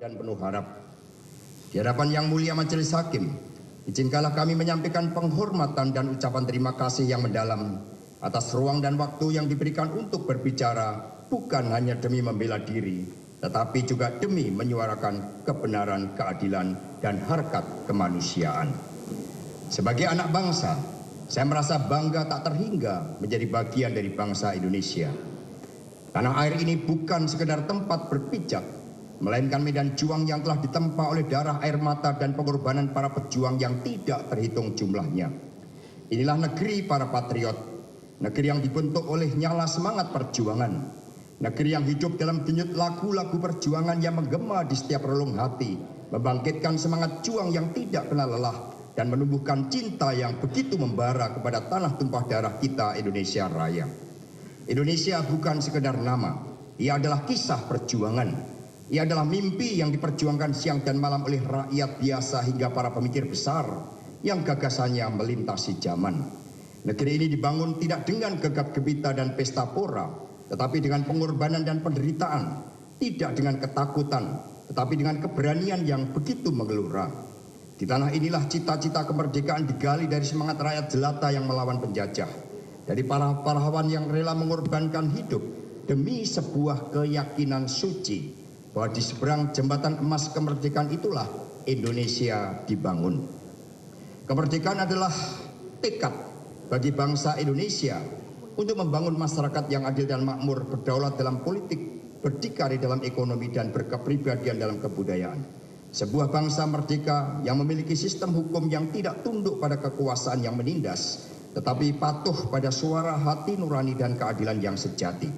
dan penuh harap. Di hadapan Yang Mulia Majelis Hakim, izinkanlah kami menyampaikan penghormatan dan ucapan terima kasih yang mendalam atas ruang dan waktu yang diberikan untuk berbicara, bukan hanya demi membela diri, tetapi juga demi menyuarakan kebenaran, keadilan, dan harkat kemanusiaan. Sebagai anak bangsa, saya merasa bangga tak terhingga menjadi bagian dari bangsa Indonesia. Tanah air ini bukan sekedar tempat berpijak, melainkan medan juang yang telah ditempa oleh darah, air mata, dan pengorbanan para pejuang yang tidak terhitung jumlahnya. Inilah negeri para patriot, negeri yang dibentuk oleh nyala semangat perjuangan, negeri yang hidup dalam denyut lagu-lagu perjuangan yang menggema di setiap relung hati, membangkitkan semangat juang yang tidak kenal lelah, dan menumbuhkan cinta yang begitu membara kepada tanah tumpah darah kita, Indonesia Raya. Indonesia bukan sekedar nama, ia adalah kisah perjuangan. Ia adalah mimpi yang diperjuangkan siang dan malam oleh rakyat biasa hingga para pemikir besar yang gagasannya melintasi zaman. Negeri ini dibangun tidak dengan gegap gempita dan pesta pora, tetapi dengan pengorbanan dan penderitaan, tidak dengan ketakutan, tetapi dengan keberanian yang begitu menggelora. Di tanah inilah cita-cita kemerdekaan digali dari semangat rakyat jelata yang melawan penjajah, dari para pahlawan yang rela mengorbankan hidup demi sebuah keyakinan suci bahwa di seberang jembatan emas kemerdekaan itulah Indonesia dibangun. Kemerdekaan adalah tekad bagi bangsa Indonesia untuk membangun masyarakat yang adil dan makmur, berdaulat dalam politik, berdikari dalam ekonomi, dan berkepribadian dalam kebudayaan. Sebuah bangsa merdeka yang memiliki sistem hukum yang tidak tunduk pada kekuasaan yang menindas, tetapi patuh pada suara hati nurani dan keadilan yang sejati.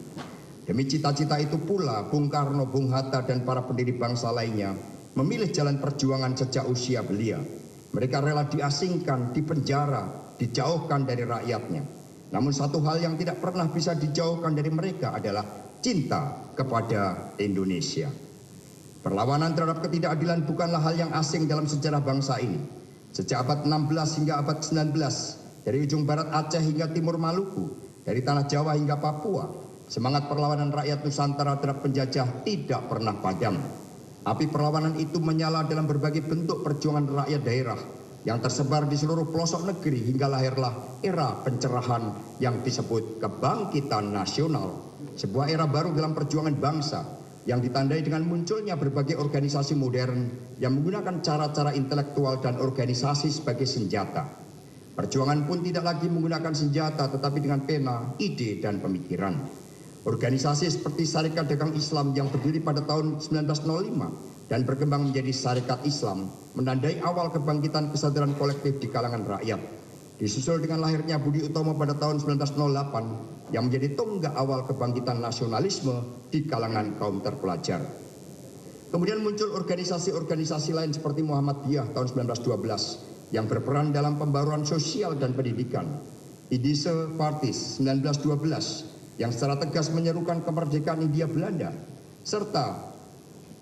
Demi cita-cita itu pula, Bung Karno, Bung Hatta, dan para pendiri bangsa lainnya memilih jalan perjuangan sejak usia belia. Mereka rela diasingkan, dipenjara, dijauhkan dari rakyatnya. Namun satu hal yang tidak pernah bisa dijauhkan dari mereka adalah cinta kepada Indonesia. Perlawanan terhadap ketidakadilan bukanlah hal yang asing dalam sejarah bangsa ini. Sejak abad 16 hingga abad 19, dari ujung barat Aceh hingga timur Maluku, dari tanah Jawa hingga Papua, semangat perlawanan rakyat Nusantara terhadap penjajah tidak pernah padam. Api perlawanan itu menyala dalam berbagai bentuk perjuangan rakyat daerah yang tersebar di seluruh pelosok negeri hingga lahirlah era pencerahan yang disebut kebangkitan nasional. Sebuah era baru dalam perjuangan bangsa yang ditandai dengan munculnya berbagai organisasi modern yang menggunakan cara-cara intelektual dan organisasi sebagai senjata. Perjuangan pun tidak lagi menggunakan senjata tetapi dengan pena, ide, dan pemikiran. Organisasi seperti Sarekat Dagang Islam yang berdiri pada tahun 1905 dan berkembang menjadi Sarekat Islam menandai awal kebangkitan kesadaran kolektif di kalangan rakyat. Disusul dengan lahirnya Budi Utomo pada tahun 1908 yang menjadi tonggak awal kebangkitan nasionalisme di kalangan kaum terpelajar. Kemudian muncul organisasi-organisasi lain seperti Muhammadiyah tahun 1912 yang berperan dalam pembaruan sosial dan pendidikan. Indische Parties 1912 yang secara tegas menyerukan kemerdekaan Hindia Belanda, serta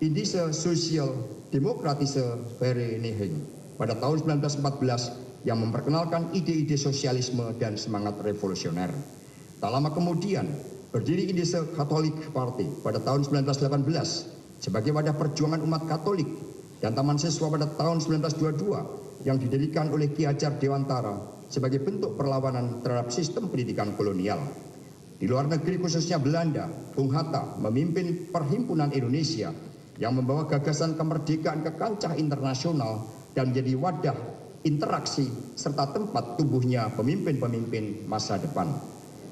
Indische Sociaal Democratische Vereniging pada tahun 1914 yang memperkenalkan ide-ide sosialisme dan semangat revolusioner. Tak lama kemudian, berdiri Indische Catholic Party pada tahun 1918 sebagai wadah perjuangan umat Katolik, dan Taman Siswa pada tahun 1922 yang didirikan oleh Ki Hajar Dewantara sebagai bentuk perlawanan terhadap sistem pendidikan kolonial. Di luar negeri khususnya Belanda, Bung Hatta memimpin Perhimpunan Indonesia yang membawa gagasan kemerdekaan ke kancah internasional dan menjadi wadah interaksi serta tempat tumbuhnya pemimpin-pemimpin masa depan.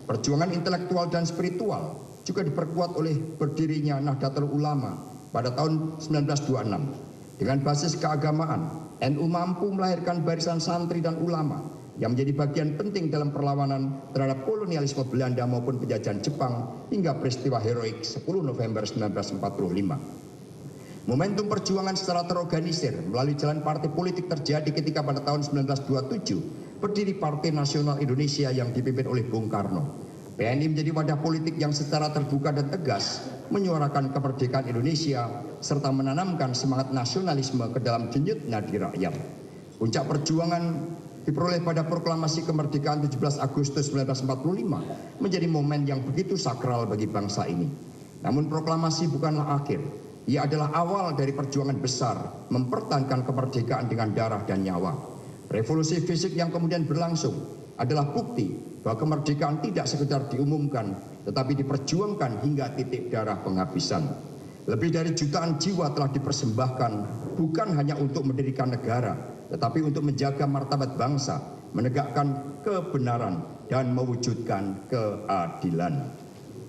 Perjuangan intelektual dan spiritual juga diperkuat oleh berdirinya Nahdlatul Ulama pada tahun 1926. Dengan basis keagamaan, NU mampu melahirkan barisan santri dan ulama yang menjadi bagian penting dalam perlawanan terhadap kolonialisme Belanda maupun penjajahan Jepang hingga peristiwa heroik 10 November 1945. Momentum perjuangan secara terorganisir melalui jalan partai politik terjadi ketika pada tahun 1927 berdiri Partai Nasional Indonesia yang dipimpin oleh Bung Karno. PNI menjadi wadah politik yang secara terbuka dan tegas menyuarakan kemerdekaan Indonesia serta menanamkan semangat nasionalisme ke dalam denyut nadi rakyat. Puncak perjuangan diperoleh pada proklamasi kemerdekaan 17 Agustus 1945 menjadi momen yang begitu sakral bagi bangsa ini. Namun proklamasi bukanlah akhir. Ia adalah awal dari perjuangan besar mempertahankan kemerdekaan dengan darah dan nyawa. Revolusi fisik yang kemudian berlangsung adalah bukti bahwa kemerdekaan tidak sekedar diumumkan, tetapi diperjuangkan hingga titik darah penghabisan. Lebih dari jutaan jiwa telah dipersembahkan bukan hanya untuk mendirikan negara, tetapi untuk menjaga martabat bangsa, menegakkan kebenaran, dan mewujudkan keadilan.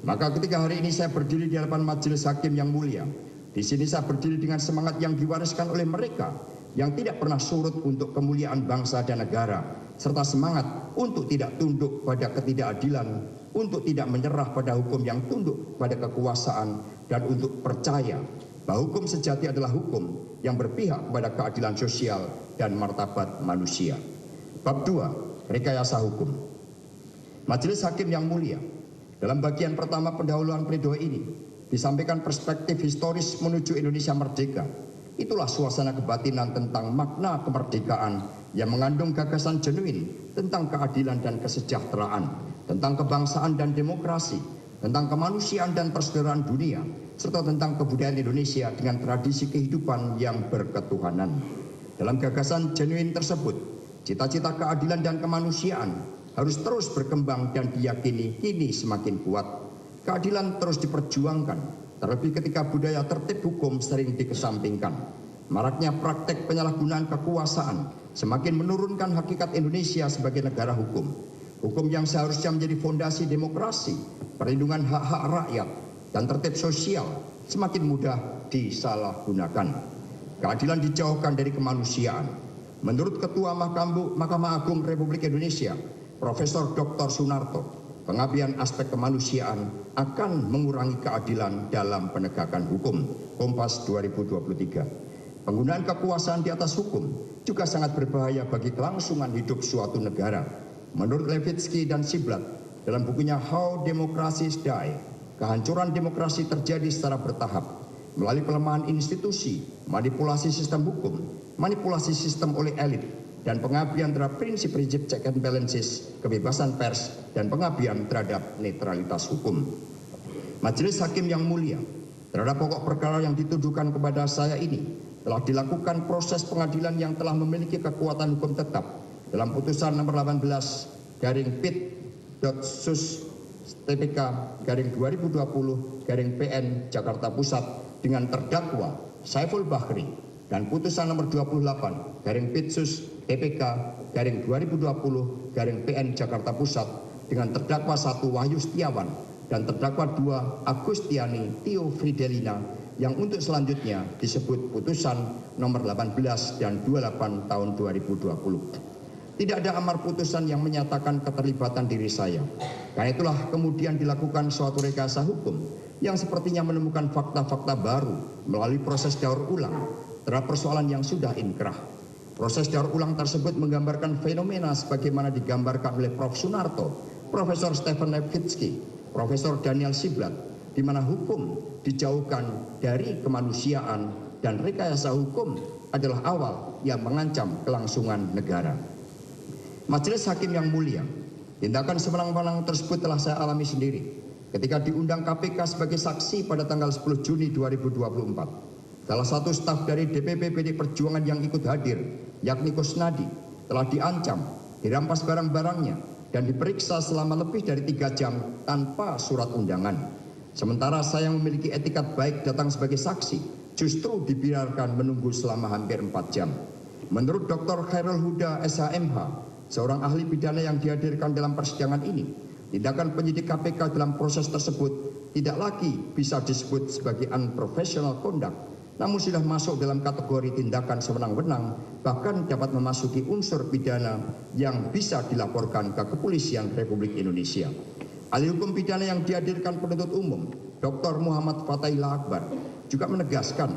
Maka ketika hari ini saya berdiri di hadapan majelis hakim yang mulia, di sini saya berdiri dengan semangat yang diwariskan oleh mereka yang tidak pernah surut untuk kemuliaan bangsa dan negara, serta semangat untuk tidak tunduk pada ketidakadilan, untuk tidak menyerah pada hukum yang tunduk pada kekuasaan, dan untuk percaya bahwa hukum sejati adalah hukum yang berpihak kepada keadilan sosial dan martabat manusia. Bab 2, rekayasa hukum. Majelis hakim yang mulia, dalam bagian pertama pendahuluan pledoi ini disampaikan perspektif historis menuju Indonesia merdeka. Itulah suasana kebatinan tentang makna kemerdekaan yang mengandung gagasan genuin tentang keadilan dan kesejahteraan, tentang kebangsaan dan demokrasi, tentang kemanusiaan dan persaudaraan dunia, serta tentang kebudayaan Indonesia dengan tradisi kehidupan yang berketuhanan. Dalam gagasan genuin tersebut, cita-cita keadilan dan kemanusiaan harus terus berkembang dan diyakini kini semakin kuat. Keadilan terus diperjuangkan, terlebih ketika budaya tertib hukum sering dikesampingkan. Maraknya praktek penyalahgunaan kekuasaan semakin menurunkan hakikat Indonesia sebagai negara hukum. Hukum yang seharusnya menjadi fondasi demokrasi, perlindungan hak-hak rakyat, dan tertib sosial semakin mudah disalahgunakan. Keadilan dijauhkan dari kemanusiaan. Menurut Ketua Mahkamah Agung Republik Indonesia, Profesor Dr. Sunarto, pengabdian aspek kemanusiaan akan mengurangi keadilan dalam penegakan hukum. Kompas 2023. Penggunaan kekuasaan di atas hukum juga sangat berbahaya bagi kelangsungan hidup suatu negara. Menurut Levitsky dan Ziblatt dalam bukunya How Democracies Die, kehancuran demokrasi terjadi secara bertahap melalui pelemahan institusi, manipulasi sistem hukum, manipulasi sistem oleh elit, dan pengabdian terhadap prinsip-prinsip check and balances, kebebasan pers, dan pengabdian terhadap netralitas hukum. Majelis hakim yang mulia, terhadap pokok perkara yang dituduhkan kepada saya ini telah dilakukan proses pengadilan yang telah memiliki kekuatan hukum tetap dalam putusan nomor 18/Pit.Sus.TPK/2020/PN Jakarta Pusat dengan terdakwa Saiful Bahri, dan putusan nomor 28/Pit.Sus.TPK/2020/PN Jakarta Pusat dengan terdakwa 1 Wahyu Setiawan dan terdakwa 2 Agustiani Tio Fridelina yang untuk selanjutnya disebut putusan nomor 18 dan 28 tahun 2020. Tidak ada amar putusan yang menyatakan keterlibatan diri saya. Karena itulah kemudian dilakukan suatu rekayasa hukum yang sepertinya menemukan fakta-fakta baru melalui proses daur ulang terhadap persoalan yang sudah inkrah. Proses daur ulang tersebut menggambarkan fenomena sebagaimana digambarkan oleh Prof. Sunarto, Profesor Stephen Levitsky, Profesor Daniel Ziblatt, di mana hukum dijauhkan dari kemanusiaan dan rekayasa hukum adalah awal yang mengancam kelangsungan negara. Majelis hakim yang mulia, tindakan sewenang-wenang tersebut telah saya alami sendiri ketika diundang KPK sebagai saksi pada tanggal 10 Juni 2024. Salah satu staf dari DPP PD Perjuangan yang ikut hadir, yakni Kusnadi, telah diancam, dirampas barang-barangnya, dan diperiksa selama lebih dari 3 jam tanpa surat undangan. Sementara saya yang memiliki etikat baik datang sebagai saksi, justru dibiarkan menunggu selama hampir 4 jam. Menurut Dr. Khairul Huda SHMH, seorang ahli pidana yang dihadirkan dalam persidangan ini, tindakan penyidik KPK dalam proses tersebut tidak lagi bisa disebut sebagai unprofessional conduct, namun sudah masuk dalam kategori tindakan sewenang-wenang, bahkan dapat memasuki unsur pidana yang bisa dilaporkan ke Kepolisian Republik Indonesia. Ahli hukum pidana yang dihadirkan penuntut umum, Dr. Muhammad Fatahillah Akbar, juga menegaskan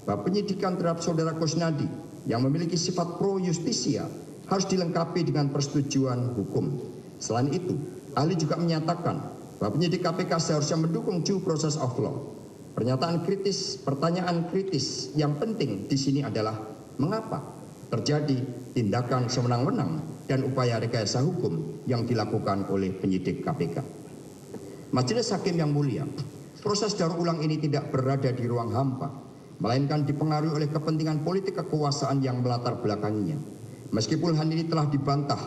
bahwa penyidikan terhadap saudara Kusnadi yang memiliki sifat pro justisia harus dilengkapi dengan persetujuan hukum. Selain itu, ahli juga menyatakan bahwa penyidik KPK seharusnya mendukung due process of law. Pertanyaan kritis yang penting di sini adalah mengapa terjadi tindakan sewenang-wenang dan upaya rekayasa hukum yang dilakukan oleh penyidik KPK. Majelis hakim yang mulia, proses daur ulang ini tidak berada di ruang hampa, melainkan dipengaruhi oleh kepentingan politik kekuasaan yang melatar belakanginya. Meskipun hal ini telah dibantah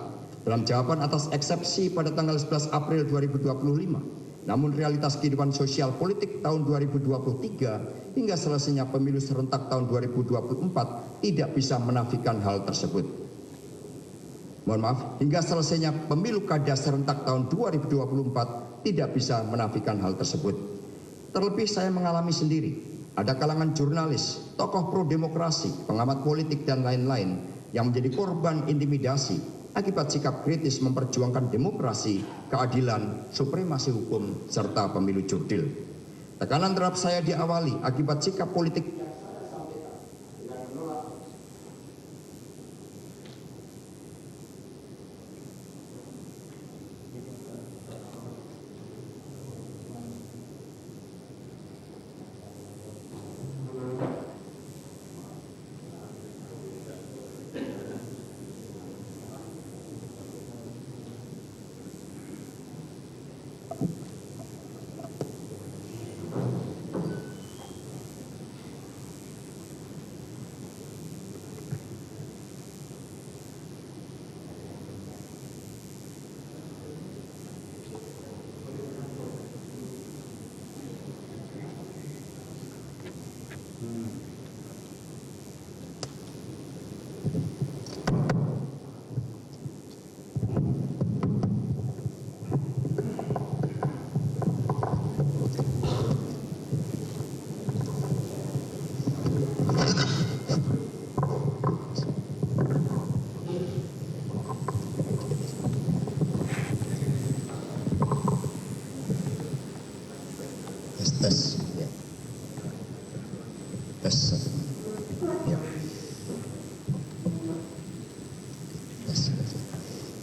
dalam jawaban atas eksepsi pada tanggal 11 April 2025, namun realitas kehidupan sosial politik tahun 2023 hingga selesainya pemilu serentak tahun 2024 tidak bisa menafikan hal tersebut. Mohon maaf, hingga selesainya pemilu kada serentak tahun 2024 tidak bisa menafikan hal tersebut. Terlebih saya mengalami sendiri, ada kalangan jurnalis, tokoh pro-demokrasi, pengamat politik dan lain-lain yang menjadi korban intimidasi akibat sikap kritis memperjuangkan demokrasi, keadilan, supremasi hukum, serta pemilu jurdil. Tekanan terhadap saya diawali akibat sikap politik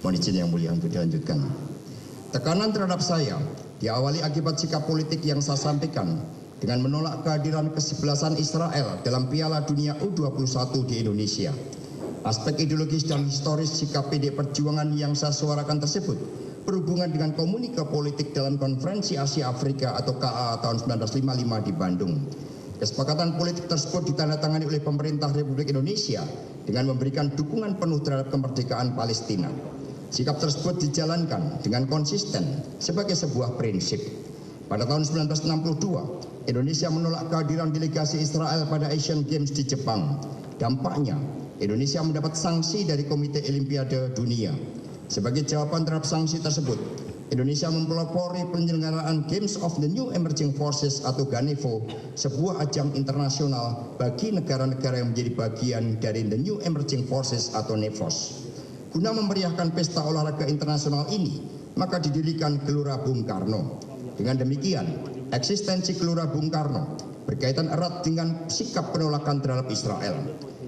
Mohon izin yang mulia untuk dilanjutkan. Tekanan terhadap saya diawali akibat sikap politik yang saya sampaikan dengan menolak kehadiran kesebelasan Israel dalam Piala Dunia U21 di Indonesia. Aspek ideologis dan historis sikap PD Perjuangan yang saya suarakan tersebut berhubungan dengan komunike politik dalam Konferensi Asia Afrika atau KA tahun 1955 di Bandung. Kesepakatan politik tersebut ditandatangani oleh pemerintah Republik Indonesia dengan memberikan dukungan penuh terhadap kemerdekaan Palestina. Sikap tersebut dijalankan dengan konsisten sebagai sebuah prinsip. Pada tahun 1962, Indonesia menolak kehadiran delegasi Israel pada Asian Games di Jepang. Dampaknya, Indonesia mendapat sanksi dari Komite Olimpiade Dunia. Sebagai jawaban terhadap sanksi tersebut, Indonesia mempelopori penyelenggaraan Games of the New Emerging Forces atau GANEVO, sebuah ajang internasional bagi negara-negara yang menjadi bagian dari the New Emerging Forces atau NEVOS. Guna memeriahkan pesta olahraga internasional ini, maka didirikan Gelora Bung Karno. Dengan demikian, eksistensi Gelora Bung Karno berkaitan erat dengan sikap penolakan terhadap Israel.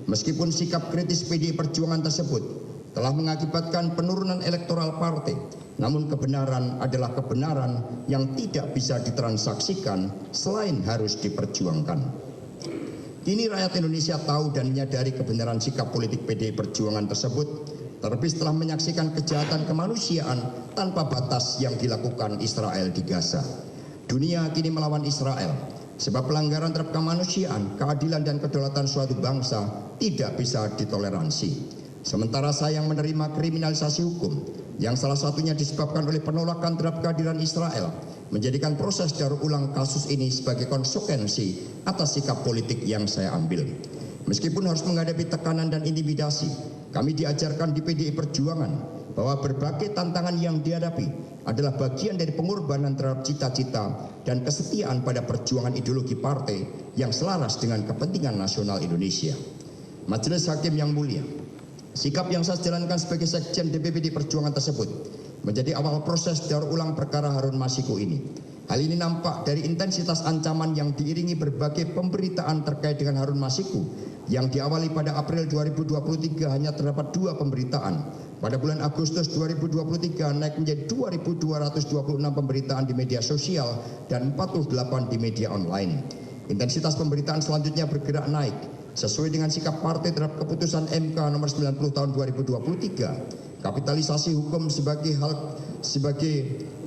Meskipun sikap kritis PDI Perjuangan tersebut telah mengakibatkan penurunan elektoral partai, namun kebenaran adalah kebenaran yang tidak bisa ditransaksikan selain harus diperjuangkan. Kini rakyat Indonesia tahu dan menyadari kebenaran sikap politik PDI Perjuangan tersebut, terlebih setelah menyaksikan kejahatan kemanusiaan tanpa batas yang dilakukan Israel di Gaza. Dunia kini melawan Israel, sebab pelanggaran terhadap kemanusiaan, keadilan dan kedaulatan suatu bangsa tidak bisa ditoleransi. Sementara saya yang menerima kriminalisasi hukum, yang salah satunya disebabkan oleh penolakan terhadap kehadiran Israel, menjadikan proses daur ulang kasus ini sebagai konsekuensi atas sikap politik yang saya ambil. Meskipun harus menghadapi tekanan dan intimidasi, kami diajarkan di PDI Perjuangan bahwa berbagai tantangan yang dihadapi adalah bagian dari pengorbanan terhadap cita-cita dan kesetiaan pada perjuangan ideologi partai yang selaras dengan kepentingan nasional Indonesia. Majelis Hakim yang mulia, sikap yang saya jalankan sebagai Sekjen DPP Perjuangan tersebut menjadi awal proses daur ulang perkara Harun Masiku ini. Hal ini nampak dari intensitas ancaman yang diiringi berbagai pemberitaan terkait dengan Harun Masiku yang diawali pada April 2023 hanya terdapat 2 pemberitaan. Pada bulan Agustus 2023 naik menjadi 2.226 pemberitaan di media sosial dan 48 di media online. Intensitas pemberitaan selanjutnya bergerak naik sesuai dengan sikap partai terhadap keputusan MK nomor 90 tahun 2023. Kapitalisasi hukum sebagai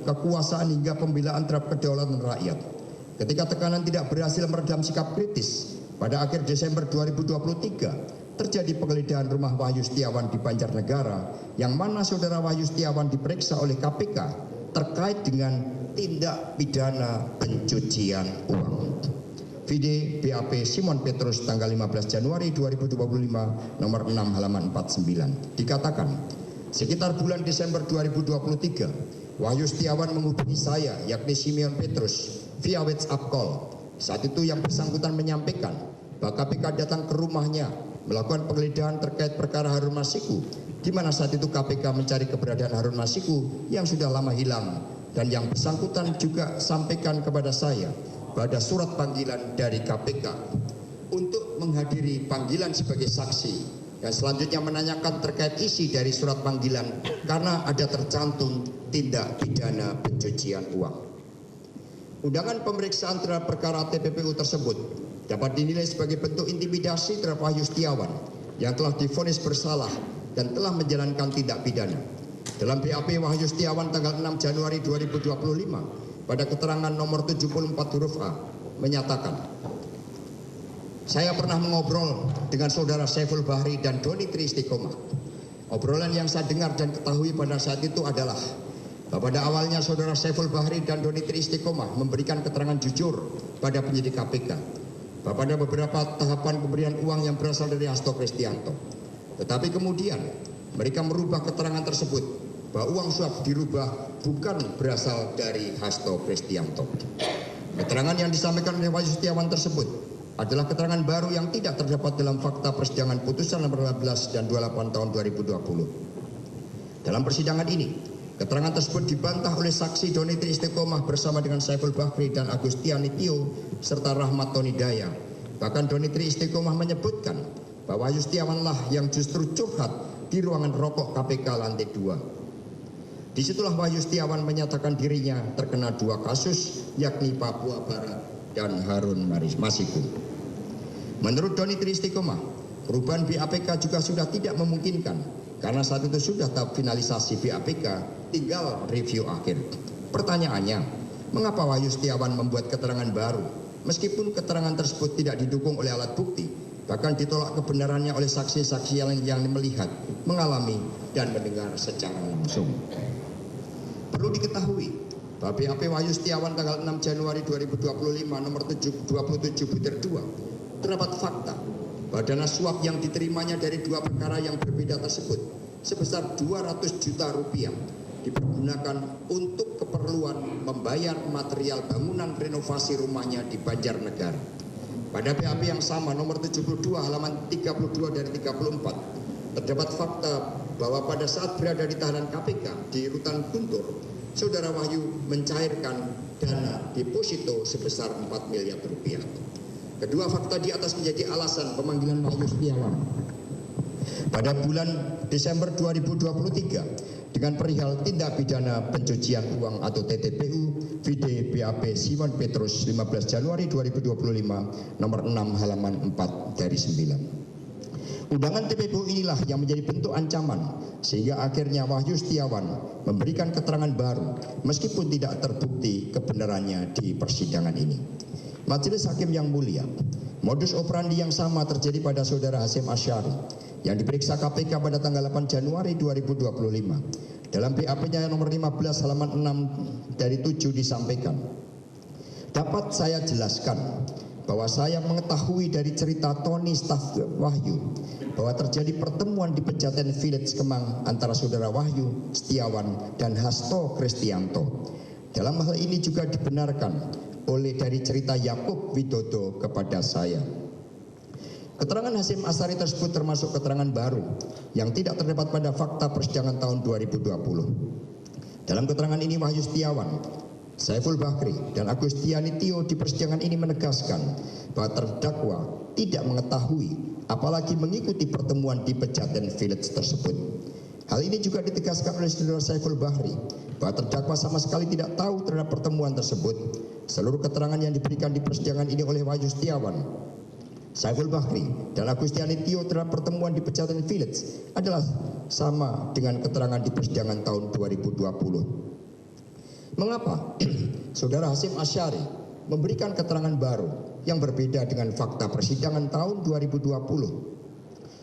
kekuasaan hingga pembelaan terhadap kedaulatan rakyat. ketika tekanan tidak berhasil meredam sikap kritis, pada akhir Desember 2023 terjadi penggeledahan rumah Wahyu Setiawan di Banjarnegara, yang mana saudara Wahyu Setiawan diperiksa oleh KPK terkait dengan tindak pidana pencucian uang. Vide BAP Simon Petrus tanggal 15 Januari 2025 nomor 6 halaman 49. Dikatakan, sekitar bulan Desember 2023, Wahyu Setiawan menghubungi saya, yakni Simon Petrus, via WhatsApp call. Saat itu yang bersangkutan menyampaikan bahwa KPK datang ke rumahnya melakukan penggeledahan terkait perkara Harun Masiku, di mana saat itu KPK mencari keberadaan Harun Masiku yang sudah lama hilang, dan yang bersangkutan juga sampaikan kepada saya pada surat panggilan dari KPK untuk menghadiri panggilan sebagai saksi, dan selanjutnya menanyakan terkait isi dari surat panggilan karena ada tercantum tindak pidana pencucian uang. Undangan pemeriksaan terhadap perkara TPPU tersebut dapat dinilai sebagai bentuk intimidasi terhadap Wahyu Setiawan yang telah divonis bersalah dan telah menjalankan tindak pidana. Dalam BAP Wahyu Setiawan tanggal 6 Januari 2025 pada keterangan nomor 74 huruf A menyatakan, saya pernah mengobrol dengan saudara Saiful Bahri dan Doni Tri Istiqomah. Obrolan yang saya dengar dan ketahui pada saat itu adalah bahwa pada awalnya saudara Saiful Bahri dan Doni Tri Istiqomah memberikan keterangan jujur pada penyidik KPK bahwa pada beberapa tahapan pemberian uang yang berasal dari Hasto Kristianto. Tetapi kemudian mereka merubah keterangan tersebut bahwa uang suap dirubah bukan berasal dari Hasto Kristianto. Keterangan yang disampaikan oleh Wahyu Setiawan tersebut adalah keterangan baru yang tidak terdapat dalam fakta persidangan putusan nomor 15 dan 28 tahun 2020. Dalam persidangan ini, keterangan tersebut dibantah oleh saksi Doni Tri Istiqomah bersama dengan Saiful Bahri dan Agustiani Tio serta Rahmat Tonidaya. Bahkan Doni Tri Istiqomah menyebutkan bahwa Wahyu Setiawan lah yang justru curhat di ruangan rokok KPK lantai 2. Disitulah Wahyu Setiawan menyatakan dirinya terkena 2 kasus, yakni Papua Barat dan Harun Masiku. Menurut Doni Tri Istiqomah, perubahan BAPK juga sudah tidak memungkinkan karena saat itu sudah tahap finalisasi BAPK, tinggal review akhir. Pertanyaannya, mengapa Wahyu Setiawan membuat keterangan baru meskipun keterangan tersebut tidak didukung oleh alat bukti, bahkan ditolak kebenarannya oleh saksi-saksi yang melihat, mengalami, dan mendengar secara langsung. Perlu diketahui bahwa BAP Wahyu Setiawan tanggal 6 Januari 2025 nomor 27 butir 2 terdapat fakta bahwa dana suap yang diterimanya dari 2 perkara yang berbeda tersebut sebesar 200 juta rupiah dipergunakan untuk keperluan membayar material bangunan renovasi rumahnya di Banjarnegara. Pada BAP yang sama nomor 72 halaman 32 dan 34 terdapat fakta bahwa pada saat berada di tahanan KPK di Rutan Guntur, saudara Wahyu mencairkan dana deposito sebesar 4 miliar rupiah. Kedua fakta di atas menjadi alasan pemanggilan Wahyu Setiawan pada bulan Desember 2023 dengan perihal tindak pidana pencucian uang atau TTPU vide BAP Simon Petrus 15 Januari 2025 nomor 6 halaman 4 dari 9. Undangan TPPU inilah yang menjadi bentuk ancaman sehingga akhirnya Wahyu Setiawan memberikan keterangan baru meskipun tidak terbukti kebenarannya di persidangan ini. Majelis Hakim yang mulia, modus operandi yang sama terjadi pada saudara Hasyim Asyari yang diperiksa KPK pada tanggal 8 Januari 2025. Dalam BAP-nya nomor 15 halaman 6 dari 7 disampaikan, dapat saya jelaskan bahwa saya mengetahui dari cerita Tony staf Wahyu bahwa terjadi pertemuan di Pejaten Village Kemang antara saudara Wahyu Setiawan dan Hasto Kristianto. Dalam hal ini juga dibenarkan oleh dari cerita Yakub Widodo kepada saya. Keterangan Hasyim Asyari tersebut termasuk keterangan baru yang tidak terdapat pada fakta persidangan tahun 2020. Dalam keterangan ini Wahyu Setiawan, Saiful Bahri dan Agustiani Tio di persidangan ini menegaskan bahwa terdakwa tidak mengetahui apalagi mengikuti pertemuan di Pejaten Village tersebut. Hal ini juga ditegaskan oleh saudara Saiful Bahri bahwa terdakwa sama sekali tidak tahu terhadap pertemuan tersebut. Seluruh keterangan yang diberikan di persidangan ini oleh Wahyu Setiawan, Saiful Bahri dan Agustiani Tio terhadap pertemuan di Pejaten Village adalah sama dengan keterangan di persidangan tahun 2020. Mengapa saudara Hasyim Asyari memberikan keterangan baru yang berbeda dengan fakta persidangan tahun 2020.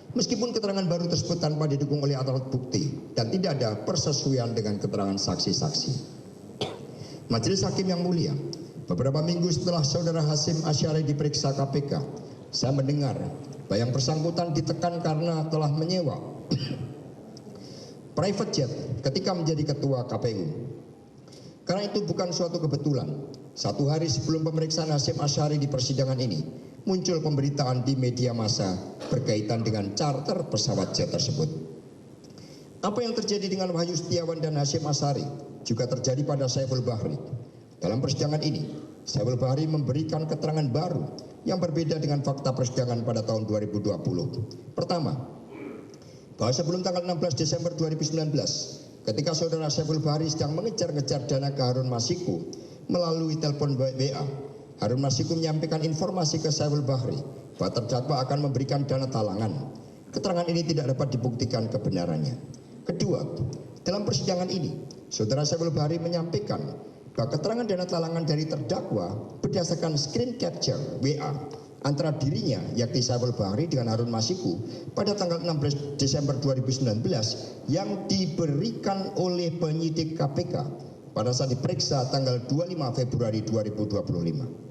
Meskipun keterangan baru tersebut tanpa didukung oleh alat bukti dan tidak ada persesuaian dengan keterangan saksi-saksi. Majelis Hakim yang mulia, beberapa minggu setelah saudara Hasyim Asyari diperiksa KPK, saya mendengar bahwa yang bersangkutan ditekan karena telah menyewa private jet ketika menjadi ketua KPU. Karena itu bukan suatu kebetulan, satu hari sebelum pemeriksaan Hasyim Asyari di persidangan ini, muncul pemberitaan di media massa berkaitan dengan charter pesawat jet tersebut. Apa yang terjadi dengan Wahyu Setiawan dan Hasyim Asyari juga terjadi pada Saiful Bahri. Dalam persidangan ini, Saiful Bahri memberikan keterangan baru yang berbeda dengan fakta persidangan pada tahun 2020. Pertama, bahwa sebelum tanggal 16 Desember 2019, ketika saudara Saiful Bahri sedang mengejar-ngejar dana ke Harun Masiku melalui telepon WA, Harun Masiku menyampaikan informasi ke Saiful Bahri bahwa terdakwa akan memberikan dana talangan. Keterangan ini tidak dapat dibuktikan kebenarannya. Kedua, dalam persidangan ini, saudara Saiful Bahri menyampaikan bahwa keterangan dana talangan dari terdakwa berdasarkan screen capture WA antara dirinya, yakni Saiful Bahri dengan Harun Masiku pada tanggal 16 Desember 2019 yang diberikan oleh penyidik KPK pada saat diperiksa tanggal 25 Februari 2025.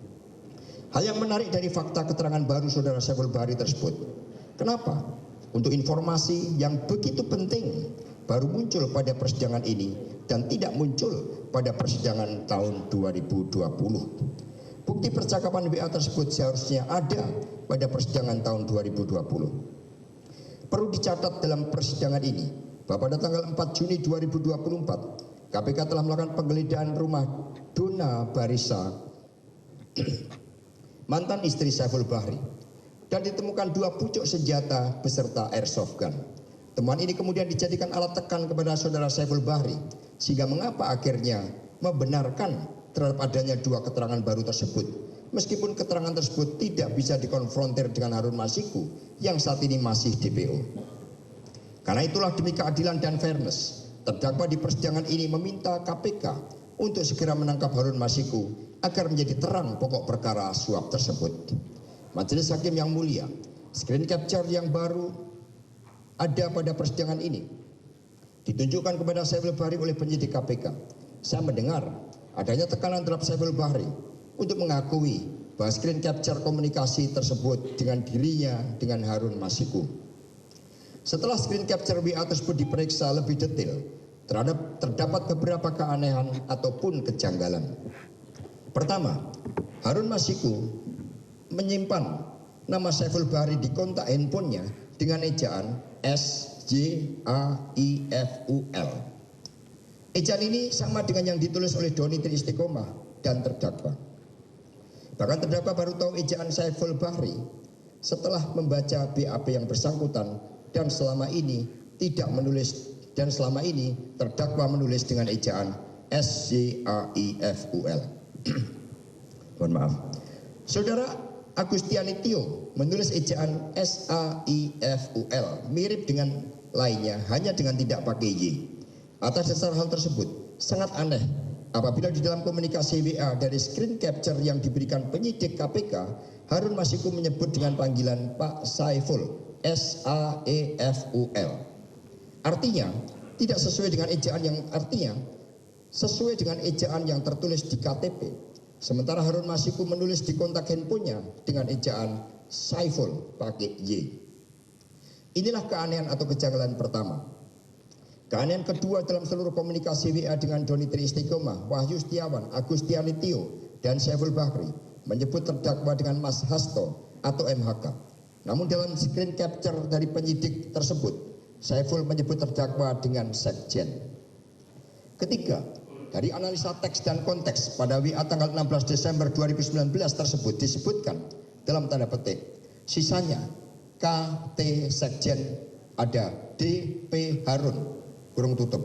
Hal yang menarik dari fakta keterangan baru saudara Saiful Bahri tersebut, kenapa? Untuk informasi yang begitu penting baru muncul pada persidangan ini dan tidak muncul pada persidangan tahun 2020. Bukti percakapan WA tersebut seharusnya ada pada persidangan tahun 2020. Perlu dicatat dalam persidangan ini bahwa pada tanggal 4 Juni 2024 KPK telah melakukan penggeledahan rumah Donna Barisa, mantan istri Saiful Bahri, dan ditemukan 2 pucuk senjata beserta airsoft gun. Temuan ini kemudian dijadikan alat tekan kepada saudara Saiful Bahri, sehingga mengapa akhirnya membenarkan terhadap adanya 2 keterangan baru tersebut, meskipun keterangan tersebut tidak bisa dikonfrontir dengan Harun Masiku yang saat ini masih DPO. Karena itulah demi keadilan dan fairness, terdakwa di persidangan ini meminta KPK untuk segera menangkap Harun Masiku agar menjadi terang pokok perkara suap tersebut. Majelis Hakim yang mulia, screen capture yang baru ada pada persidangan ini ditunjukkan kepada Saiful Bahri oleh penyidik KPK. Saya mendengar adanya tekanan terhadap Saiful Bahri untuk mengakui bahwa screen capture komunikasi tersebut dengan dirinya dengan Harun Masiku. Setelah screen capture WA tersebut diperiksa lebih detail, terdapat beberapa keanehan ataupun kejanggalan. Pertama, Harun Masiku menyimpan nama Saiful Bahri di kontak handphonenya dengan ejaan SJAIFUL. Ejaan ini sama dengan yang ditulis oleh Doni Tri Istiqomah dan terdakwa. Bahkan terdakwa baru tahu ejaan Saiful Bahri setelah membaca BAP yang bersangkutan dan selama ini terdakwa menulis dengan ejaan SJAIFUL. Mohon maaf. Saudara Agustiani Tio menulis ejaan SAIFUL mirip dengan lainnya hanya dengan tidak pakai Y. Atas dasar hal tersebut sangat aneh apabila di dalam komunikasi WA dari screen capture yang diberikan penyidik KPK, Harun Masiku menyebut dengan panggilan Pak Saiful, SAEFUL. Artinya tidak sesuai dengan ejaan yang tertulis di KTP. Sementara Harun Masiku menulis di kontak handphonenya dengan ejaan Saiful pakai Y. Inilah keanehan atau kejanggalan pertama. Keanehan kedua dalam seluruh komunikasi WA dengan Doni Tri Istiqomah, Wahyu Setiawan, Agustiani Tio, dan Saiful Bahri menyebut terdakwa dengan Mas Hasto atau MHK. Namun dalam screen capture dari penyidik tersebut, Saiful menyebut terdakwa dengan Sekjen. Ketiga, dari analisa teks dan konteks pada WA tanggal 16 Desember 2019 tersebut disebutkan dalam tanda petik, sisanya KT Sekjen ada DP Harun, kurung tutup.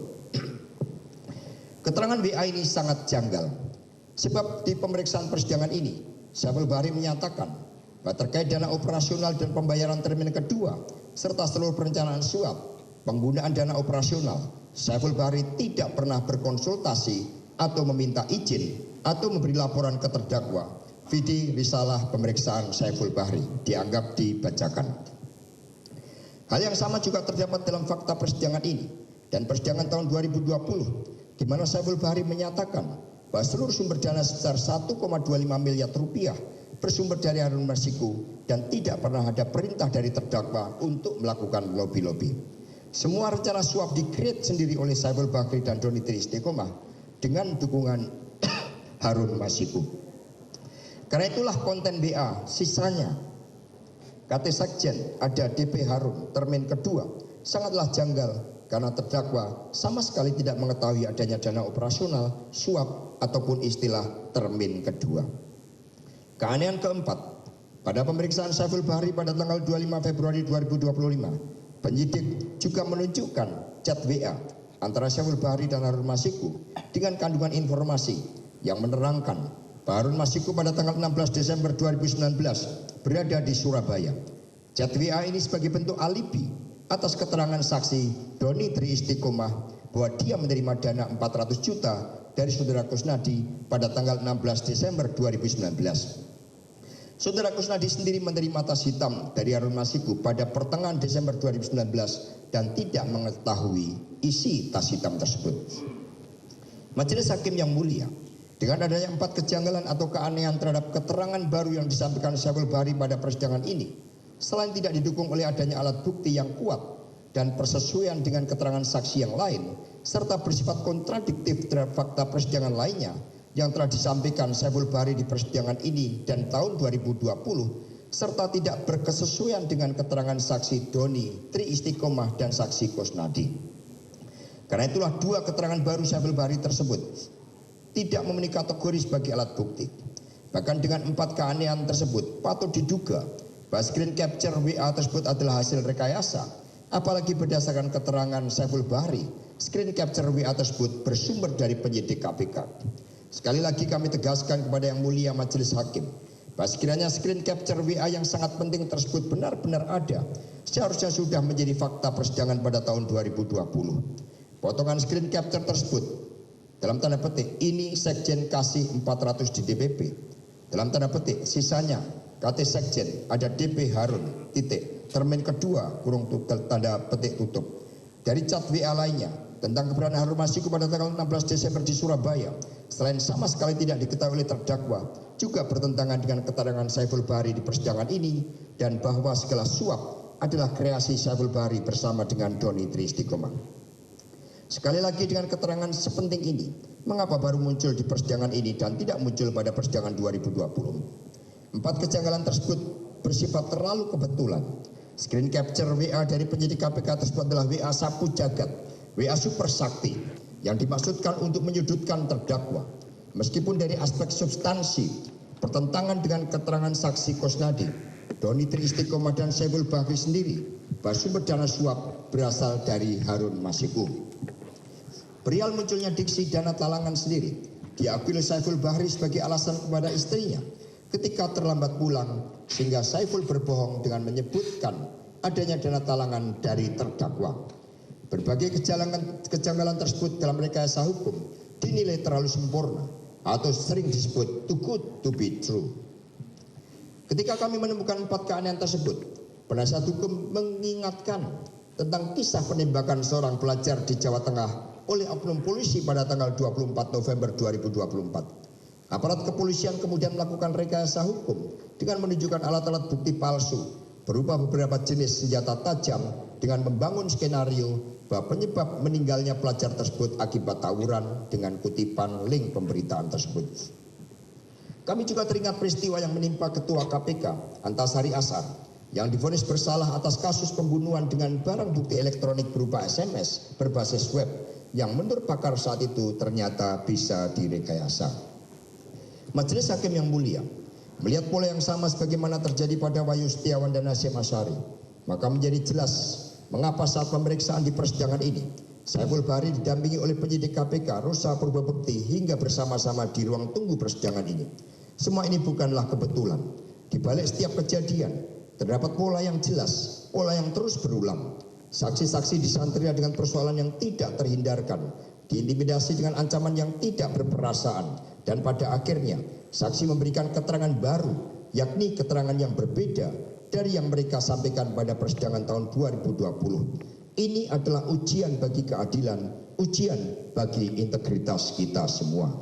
Keterangan WA ini sangat janggal, sebab di pemeriksaan persidangan ini, Saiful Bahri menyatakan bahwa terkait dana operasional dan pembayaran termin kedua, serta seluruh perencanaan suap, penggunaan dana operasional, Saiful Bahri tidak pernah berkonsultasi atau meminta izin atau memberi laporan ke terdakwa. Video risalah pemeriksaan Saiful Bahri dianggap dibacakan. Hal yang sama juga terdapat dalam fakta persidangan ini dan persidangan tahun 2020, di mana Saiful Bahri menyatakan bahwa seluruh sumber dana sebesar 1,25 miliar rupiah bersumber dari Harun Masiku dan tidak pernah ada perintah dari terdakwa untuk melakukan lobby-lobby. Semua rencana suap di-create sendiri oleh Saiful Bahri dan Doni Tri Istiqomah dengan dukungan Harun Masiku. Karena itulah konten BA sisanya KT Sekjen ada DP Harun termin kedua sangatlah janggal karena terdakwa sama sekali tidak mengetahui adanya dana operasional, suap ataupun istilah termin kedua. Keanehan keempat, pada pemeriksaan Saiful Bahri pada tanggal 25 Februari 2025, penyidik juga menunjukkan chat WA antara Saiful Bahri dan Harun Masiku dengan kandungan informasi yang menerangkan bahwa Harun Masiku pada tanggal 16 Desember 2019 berada di Surabaya. Chat WA ini sebagai bentuk alibi atas keterangan saksi Doni Tri Istiqomah bahwa dia menerima dana 400 juta dari saudara Kusnadi pada tanggal 16 Desember 2019. Saudara Kusnadi sendiri menerima tas hitam dari Harun Masiku pada pertengahan Desember 2019 dan tidak mengetahui isi tas hitam tersebut. Majelis Hakim yang mulia, dengan adanya 4 kejanggalan atau keanehan terhadap keterangan baru yang disampaikan Saiful Bahri pada persidangan ini, selain tidak didukung oleh adanya alat bukti yang kuat dan persesuaian dengan keterangan saksi yang lain, serta bersifat kontradiktif terhadap fakta persidangan lainnya yang telah disampaikan Saiful Bahri di persidangan ini dan tahun 2020, serta tidak berkesesuaian dengan keterangan saksi Doni Tri Istiqomah dan saksi Kusnadi. Karena itulah 2 keterangan baru Saiful Bahri tersebut tidak memenuhi kategori sebagai alat bukti. Bahkan dengan 4 keanehan tersebut patut diduga bahwa screen capture WA tersebut adalah hasil rekayasa. Apalagi berdasarkan keterangan Saiful Bahri, screen capture WA tersebut bersumber dari penyidik KPK. Sekali lagi kami tegaskan kepada yang mulia Majelis Hakim, bahwa sekiranya screen capture WA yang sangat penting tersebut benar-benar ada, seharusnya sudah menjadi fakta persidangan pada tahun 2020. Potongan screen capture tersebut, dalam tanda petik, ini Sekjen kasih 400 di DPP. Dalam tanda petik, sisanya KT Sekjen ada DP Harun, titik, termin kedua, kurung tanda petik tutup. Dari chat WA lainnya, tentang keberadaan Harun Masiku pada tanggal 16 Desember di Surabaya, selain sama sekali tidak diketahui oleh terdakwa, juga bertentangan dengan keterangan Saiful Bahri di persidangan ini, dan bahwa segala suap adalah kreasi Saiful Bahri bersama dengan Doni Tri Istiqomah. Sekali lagi dengan keterangan sepenting ini, mengapa baru muncul di persidangan ini dan tidak muncul pada persidangan 2020? 4 kejanggalan tersebut bersifat terlalu kebetulan. Screen capture WA dari penyidik KPK tersebut adalah WA sapu jagat, WA super sakti yang dimaksudkan untuk menyudutkan terdakwa. Meskipun dari aspek substansi bertentangan dengan keterangan saksi Kusnadi, Doni Tri Istiqomah dan Saiful Bahri sendiri bahwa sumber dana suap berasal dari Harun Masiku. Perihal munculnya diksi dana talangan sendiri diakui oleh Saiful Bahri sebagai alasan kepada istrinya ketika terlambat pulang, sehingga Saiful berbohong dengan menyebutkan adanya dana talangan dari terdakwa. Berbagai kejanggalan tersebut dalam rekayasa hukum dinilai terlalu sempurna atau sering disebut too good to be true. Ketika kami menemukan 4 keanehan tersebut, penasihat hukum mengingatkan tentang kisah penembakan seorang pelajar di Jawa Tengah oleh oknum polisi pada tanggal 24 November 2024. Aparat kepolisian kemudian melakukan rekayasa hukum dengan menunjukkan alat-alat bukti palsu berupa beberapa jenis senjata tajam dengan membangun skenario bahwa penyebab meninggalnya pelajar tersebut akibat tawuran dengan kutipan link pemberitaan tersebut. Kami juga teringat peristiwa yang menimpa Ketua KPK Antasari Ashar yang divonis bersalah atas kasus pembunuhan dengan barang bukti elektronik berupa SMS berbasis web yang menurut pakar saat itu ternyata bisa direkayasa. Majelis Hakim yang mulia, melihat pola yang sama sebagaimana terjadi pada Wahyu Setiawan dan Hasyim Asyari, maka menjadi jelas mengapa saat pemeriksaan di persidangan ini Saiful Bahri didampingi oleh penyidik KPK Rosa Purbabekti hingga bersama-sama di ruang tunggu persidangan ini. Semua ini bukanlah kebetulan. Di balik setiap kejadian terdapat pola yang jelas, pola yang terus berulang. Saksi-saksi disandera dengan persoalan yang tidak terhindarkan, diintimidasi dengan ancaman yang tidak berperasaan, dan pada akhirnya saksi memberikan keterangan baru, yakni keterangan yang berbeda dari yang mereka sampaikan pada persidangan tahun 2020. Ini adalah ujian bagi keadilan, ujian bagi integritas kita semua.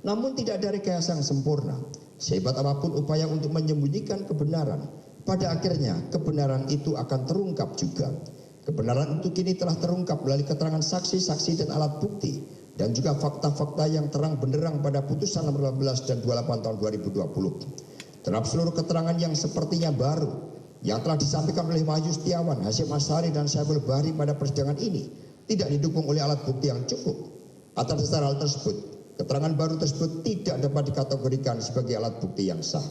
Namun tidak ada rekayasa yang sempurna. Sehebat apapun upaya untuk menyembunyikan kebenaran, pada akhirnya kebenaran itu akan terungkap juga. Kebenaran itu kini telah terungkap melalui keterangan saksi-saksi dan alat bukti, dan juga fakta-fakta yang terang benderang pada putusan nomor 15 dan 28 tahun 2020. Terhadap seluruh keterangan yang sepertinya baru, yang telah disampaikan oleh Wahyu Setiawan, Hasyim Asyari, dan Saiful Bahri pada persidangan ini, tidak didukung oleh alat bukti yang cukup. Atas dasar hal tersebut, keterangan baru tersebut tidak dapat dikategorikan sebagai alat bukti yang sah.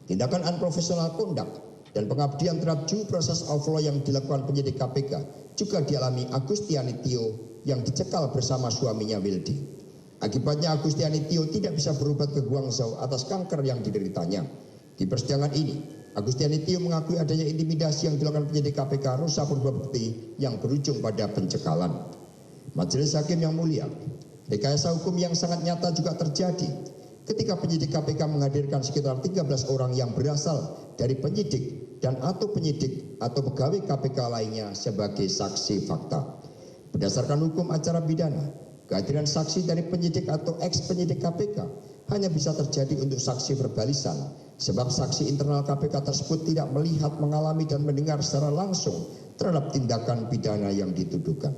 Tindakan unprofessional conduct dan pengabdian terhadap due process of law yang dilakukan penyidik KPK juga dialami Agustiani Tio yang dicekal bersama suaminya Wildi. Akibatnya Agustiani Tio tidak bisa berobat ke Guangzhou atas kanker yang dideritanya. Di persidangan ini, Agustiani Tio mengakui adanya intimidasi yang dilakukan penyidik KPK Rosa Purwabekti yang berujung pada pencekalan. Majelis Hakim yang mulia, rekayasa hukum yang sangat nyata juga terjadi ketika penyidik KPK menghadirkan sekitar 13 orang yang berasal dari penyidik dan atau penyidik atau pegawai KPK lainnya sebagai saksi fakta. Berdasarkan hukum acara pidana, kehadiran saksi dari penyidik atau ex-penyidik KPK hanya bisa terjadi untuk saksi verbalisan, sebab saksi internal KPK tersebut tidak melihat, mengalami, dan mendengar secara langsung terhadap tindakan pidana yang dituduhkan.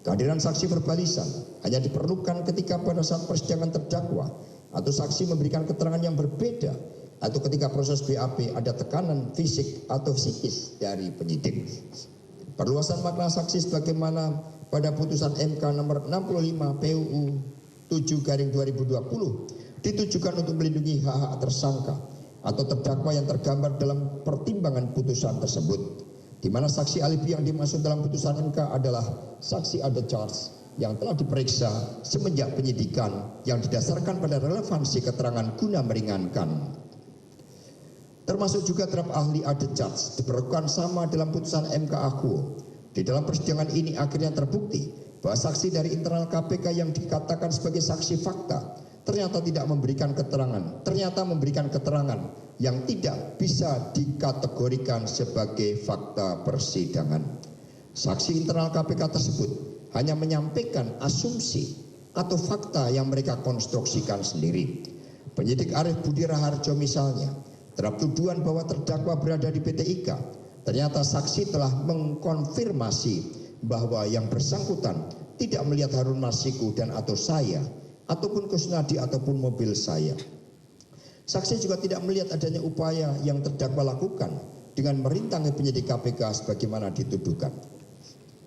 Kehadiran saksi verbalisan hanya diperlukan ketika pada saat persidangan terdakwa atau saksi memberikan keterangan yang berbeda, atau ketika proses BAP ada tekanan fisik atau psikis dari penyidik. Perluasan makna saksi sebagaimana pada putusan MK nomor 65 PUU 7/2020 ditujukan untuk melindungi hak-hak tersangka atau terdakwa yang tergambar dalam pertimbangan putusan tersebut, di mana saksi alibi yang dimaksud dalam putusan MK adalah saksi ada charge yang telah diperiksa semenjak penyidikan yang didasarkan pada relevansi keterangan guna meringankan. Termasuk juga terhadap ahli ada charge diperlakukan sama dalam putusan MK Akuo. Di dalam persidangan ini akhirnya terbukti bahwa saksi dari internal KPK yang dikatakan sebagai saksi fakta ternyata tidak memberikan keterangan yang tidak bisa dikategorikan sebagai fakta persidangan. Saksi internal KPK tersebut hanya menyampaikan asumsi atau fakta yang mereka konstruksikan sendiri. Penyidik Arief Budi Raharjo misalnya, terhadap tuduhan bahwa terdakwa berada di PT IKA, ternyata saksi telah mengkonfirmasi bahwa yang bersangkutan tidak melihat Harun Masiku dan atau saya, ataupun Kusnadi ataupun mobil saya. Saksi juga tidak melihat adanya upaya yang terdakwa lakukan dengan merintangi penyidik KPK sebagaimana dituduhkan.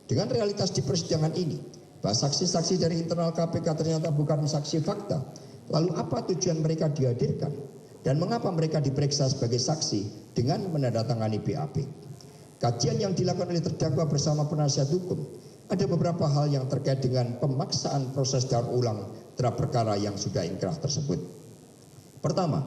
Dengan realitas di persidangan ini, bahwa saksi-saksi dari internal KPK ternyata bukan saksi fakta, lalu apa tujuan mereka dihadirkan? Dan mengapa mereka diperiksa sebagai saksi dengan menandatangani BAP? Kajian yang dilakukan oleh terdakwa bersama penasihat hukum, ada beberapa hal yang terkait dengan pemaksaan proses daur ulang terhadap perkara yang sudah inkrah tersebut. Pertama,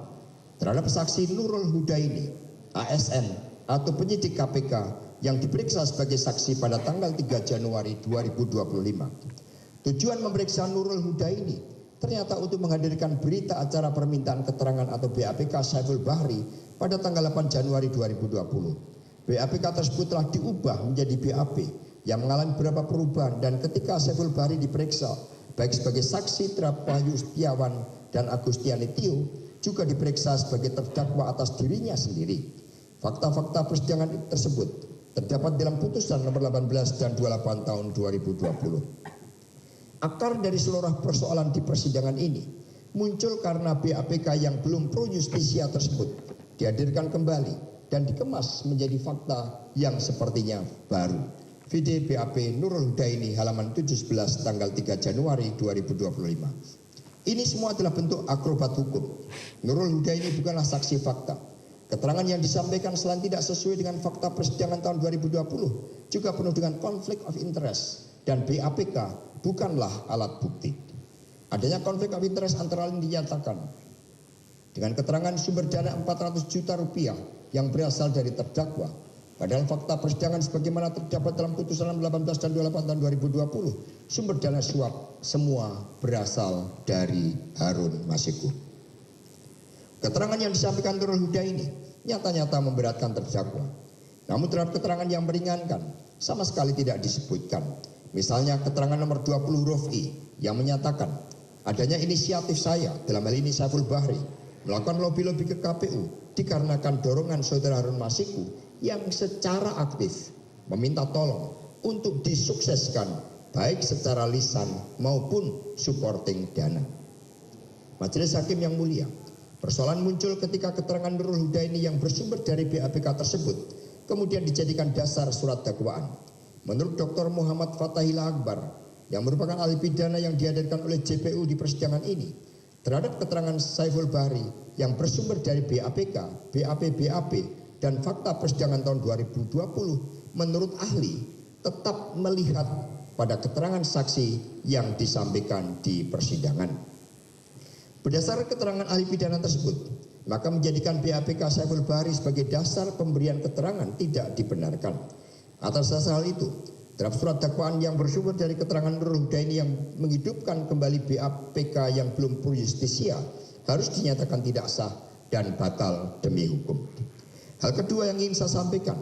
terhadap saksi Nurul Hudaini, ASN atau penyidik KPK yang diperiksa sebagai saksi pada tanggal 3 Januari 2025. Tujuan memeriksa Nurul Hudaini ternyata untuk menghadirkan berita acara permintaan keterangan atau BAPK Saiful Bahri pada tanggal 8 Januari 2020. BAPK tersebut telah diubah menjadi BAP yang mengalami beberapa perubahan, dan ketika Saiful Bahri diperiksa baik sebagai saksi terhadap Wahyu Setiawan dan Agustiani Tio juga diperiksa sebagai terdakwa atas dirinya sendiri. Fakta-fakta persidangan tersebut terdapat dalam putusan nomor 18 dan 28 tahun 2020. Akar dari seluruh persoalan di persidangan ini muncul karena BAPK yang belum pro justisia tersebut dihadirkan kembali dan dikemas menjadi fakta yang sepertinya baru. VD BAP Nurul Hudaini halaman 711 tanggal 3 Januari 2025. Ini semua adalah bentuk akrobat hukum. Nurul Hudaini bukanlah saksi fakta. Keterangan yang disampaikan selain tidak sesuai dengan fakta persidangan tahun 2020 juga penuh dengan konflik of interest, dan BAPK bukanlah alat bukti. Adanya konflik of interest antara lain dinyatakan dengan keterangan sumber dana 400 juta rupiah yang berasal dari terdakwa Padahal fakta persidangan sebagaimana terdapat dalam putusan 18 dan 28 tahun 2020, sumber dana suap semua berasal dari Harun Masiku. Keterangan yang disampaikan Nurul Huda ini nyata-nyata memberatkan terdakwa. Namun terhadap keterangan yang meringankan sama sekali tidak disebutkan. Misalnya keterangan nomor 20 huruf I yang menyatakan adanya inisiatif saya, dalam hal ini Saiful Bahri, melakukan lobi-lobi ke KPU dikarenakan dorongan saudara Harun Masiku yang secara aktif meminta tolong untuk disukseskan baik secara lisan maupun supporting dana. Majelis Hakim yang mulia, persoalan muncul ketika keterangan Nurul Huda ini yang bersumber dari BAPK tersebut kemudian dijadikan dasar surat dakwaan. Menurut Dr. Muhammad Fathahillah Akbar yang merupakan ahli pidana yang dihadirkan oleh JPU di persidangan ini, terhadap keterangan Saiful Bahri yang bersumber dari BAPK, BAP, dan fakta persidangan tahun 2020, menurut ahli tetap melihat pada keterangan saksi yang disampaikan di persidangan. Berdasarkan keterangan ahli pidana tersebut, maka menjadikan BAPK Saiful Bahri sebagai dasar pemberian keterangan tidak dibenarkan. Atas dasar hal itu, draft surat dakwaan yang bersumber dari keterangan Nurul Huda ini yang menghidupkan kembali BAPK yang belum pro justisia harus dinyatakan tidak sah dan batal demi hukum. Hal kedua yang ingin saya sampaikan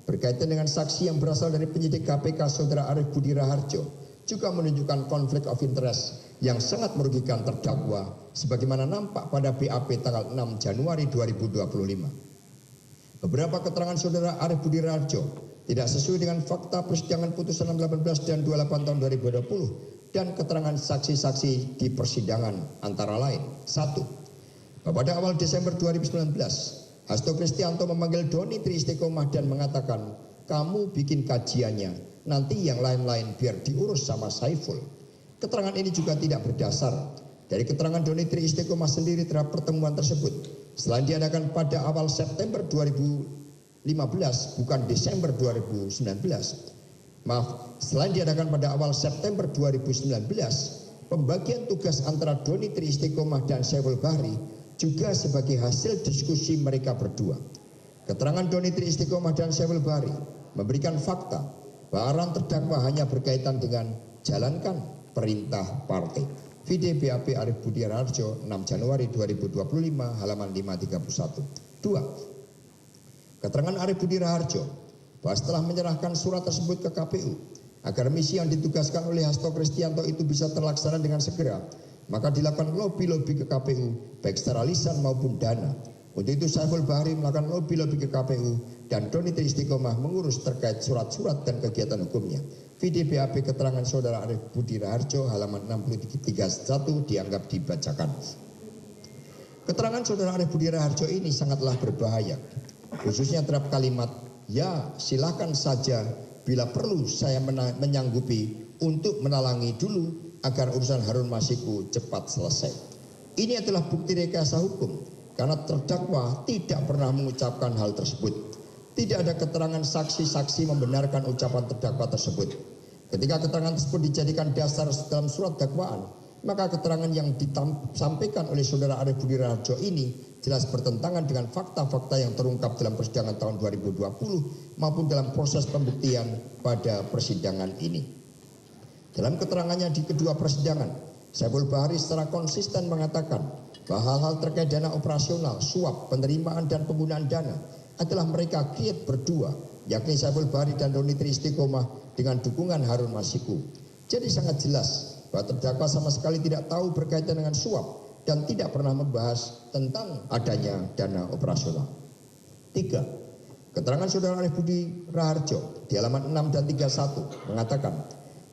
berkaitan dengan saksi yang berasal dari penyidik KPK Saudara Arief Budi Raharjo juga menunjukkan konflik of interest yang sangat merugikan terdakwa sebagaimana nampak pada BAP tanggal 6 Januari 2025. Beberapa keterangan Saudara Arief Budi Raharjo tidak sesuai dengan fakta persidangan putusan 18 dan 28 tahun 2020 dan keterangan saksi-saksi di persidangan antara lain. 1. Pada awal Desember 2019, Hasto Kristianto memanggil Doni Tri Istiqomah dan mengatakan, kamu bikin kajiannya, nanti yang lain-lain biar diurus sama Saiful. Keterangan ini juga tidak berdasar. Dari keterangan Doni Tri Istiqomah sendiri terhadap pertemuan tersebut, selain diadakan pada awal September 2015, bukan Desember 2019. Selain diadakan pada awal September 2019, pembagian tugas antara Doni Tri Istiqomah dan Saiful Bahri juga sebagai hasil diskusi mereka berdua. Keterangan Doni Tri Istiqomah dan Saiful Bahri memberikan fakta bahwa arahan terdakwa hanya berkaitan dengan jalankan perintah partai. Vide BAP Arief Budi Raharjo 6 Januari 2025 halaman 531. 2. Keterangan Arief Budi Raharjo bahwa setelah menyerahkan surat tersebut ke KPU agar misi yang ditugaskan oleh Hasto Kristianto itu bisa terlaksana dengan segera, maka dilakukan lobi-lobi ke KPU baik secara lisan maupun dana. Untuk itu Saiful Bahri melakukan lobi-lobi ke KPU dan Doni Tri Istiqomah mengurus terkait surat-surat dan kegiatan hukumnya. Vide BAP keterangan Saudara Arief Budi Raharjo halaman 6331 dianggap dibacakan. Keterangan Saudara Arief Budi Raharjo ini sangatlah berbahaya, khususnya terhadap kalimat, ya silakan saja bila perlu saya menyanggupi untuk menalangi dulu agar urusan Harun Masiku cepat selesai. Ini adalah bukti rekayasa hukum karena terdakwa tidak pernah mengucapkan hal tersebut. Tidak ada keterangan saksi-saksi membenarkan ucapan terdakwa tersebut. Ketika keterangan tersebut dijadikan dasar dalam surat dakwaan, maka keterangan yang disampaikan oleh Saudara Arief Budi Raharjo ini jelas bertentangan dengan fakta-fakta yang terungkap dalam persidangan tahun 2020 maupun dalam proses pembuktian pada persidangan ini. Dalam keterangannya di kedua persidangan, Saiful Bahri secara konsisten mengatakan bahwa hal-hal terkait dana operasional, suap, penerimaan dan penggunaan dana adalah mereka create berdua, yakni Saiful Bahri dan Doni Tri Istiqomah dengan dukungan Harun Masiku. Jadi sangat jelas bahwa terdakwa sama sekali tidak tahu berkaitan dengan suap dan tidak pernah membahas tentang adanya dana operasional. 3. Keterangan Saudara Arief Budi Raharjo di halaman 6 dan 31 mengatakan,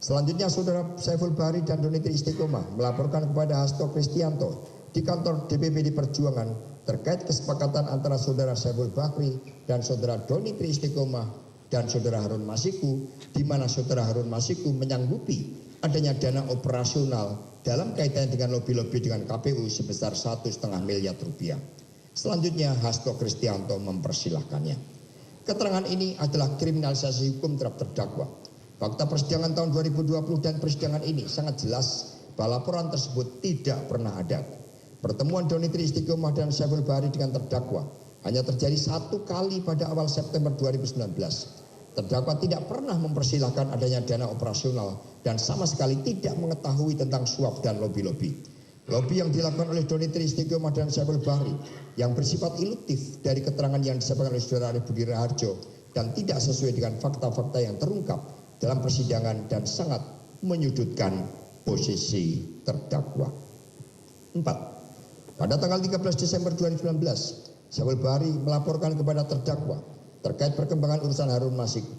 selanjutnya Saudara Saiful Bahri dan Doni Tri Istiqomah melaporkan kepada Hasto Kristianto di kantor DPP di Perjuangan terkait kesepakatan antara Saudara Saiful Bahri dan Saudara Doni Tri Istiqomah dan Saudara Harun Masiku, di mana Saudara Harun Masiku menyanggupi adanya dana operasional dalam kaitan dengan lobi-lobi dengan KPU sebesar 1,5 miliar rupiah. Selanjutnya Hasto Kristianto mempersilahkannya. Keterangan ini adalah kriminalisasi hukum terhadap terdakwa. Fakta persidangan tahun 2020 dan persidangan ini sangat jelas bahwa laporan tersebut tidak pernah ada. Pertemuan Doni Tri Istiqomah dan Saiful Bahri dengan terdakwa hanya terjadi 1 kali pada awal September 2019. Terdakwa tidak pernah mempersilahkan adanya dana operasional dan sama sekali tidak mengetahui tentang suap dan lobi-lobi. Lobi yang dilakukan oleh Doni Tristikomah dan Saiful Bahri yang bersifat iluktif dari keterangan yang disampaikan oleh Saudara Arief Budi Raharjo dan tidak sesuai dengan fakta-fakta yang terungkap dalam persidangan dan sangat menyudutkan posisi terdakwa. 4. Pada tanggal 13 Desember 2019, Saiful Bahri melaporkan kepada terdakwa terkait perkembangan urusan Harun Masiku.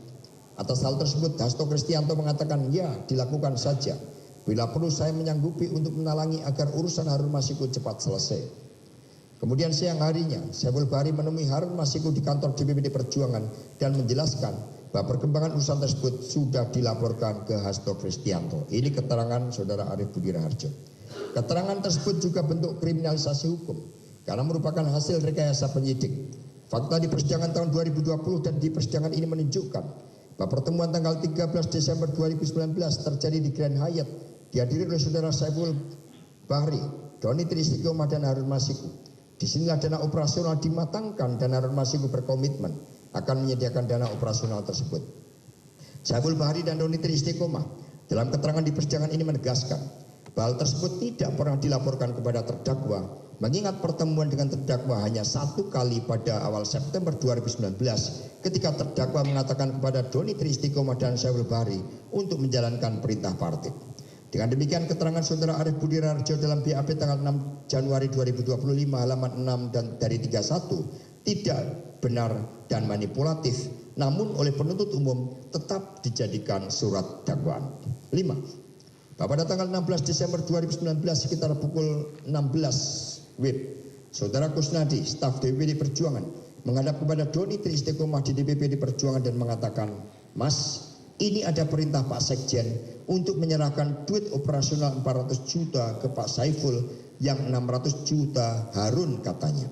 Atas hal tersebut, Hasto Kristianto mengatakan, ya dilakukan saja. Bila perlu saya menyanggupi untuk menalangi agar urusan Harun Masiku cepat selesai. Kemudian siang harinya, Saiful Bahri menemui Harun Masiku di kantor DPP Perjuangan dan menjelaskan bahwa perkembangan urusan tersebut sudah dilaporkan ke Hasto Kristianto. Ini keterangan Saudara Arief Budi Raharjo. Keterangan tersebut juga bentuk kriminalisasi hukum karena merupakan hasil rekayasa penyidik. Fakta di persidangan tahun 2020 dan di persidangan ini menunjukkan bahwa pertemuan tanggal 13 Desember 2019 terjadi di Grand Hyatt dihadiri oleh Saudara Saiful Bahri, Doni Tristikomah dan Harun Masiku. Disinilah dana operasional dimatangkan dan Harun Masiku berkomitmen akan menyediakan dana operasional tersebut. Saiful Bahri dan Doni Tristikomah dalam keterangan di persidangan ini menegaskan bahwa hal tersebut tidak pernah dilaporkan kepada terdakwa, mengingat pertemuan dengan terdakwa hanya 1 kali pada awal September 2019 ketika terdakwa mengatakan kepada Doni Tristikomah dan Saiful Bahri untuk menjalankan perintah partai. Dengan demikian keterangan Saudara Arief Budi Raharjo dalam BAP tanggal 6 Januari 2025 halaman 6 dan dari 31 tidak benar dan manipulatif, namun oleh penuntut umum tetap dijadikan surat dakwaan. 5. Pada tanggal 16 Desember 2019 sekitar pukul 16 WIB, Saudara Kusnadi, staf DPD Perjuangan, menghadap kepada Doni Tristikomah di DPD Perjuangan dan mengatakan, Mas, ini ada perintah Pak Sekjen untuk menyerahkan duit operasional 400 juta ke Pak Saiful yang 600 juta Harun katanya.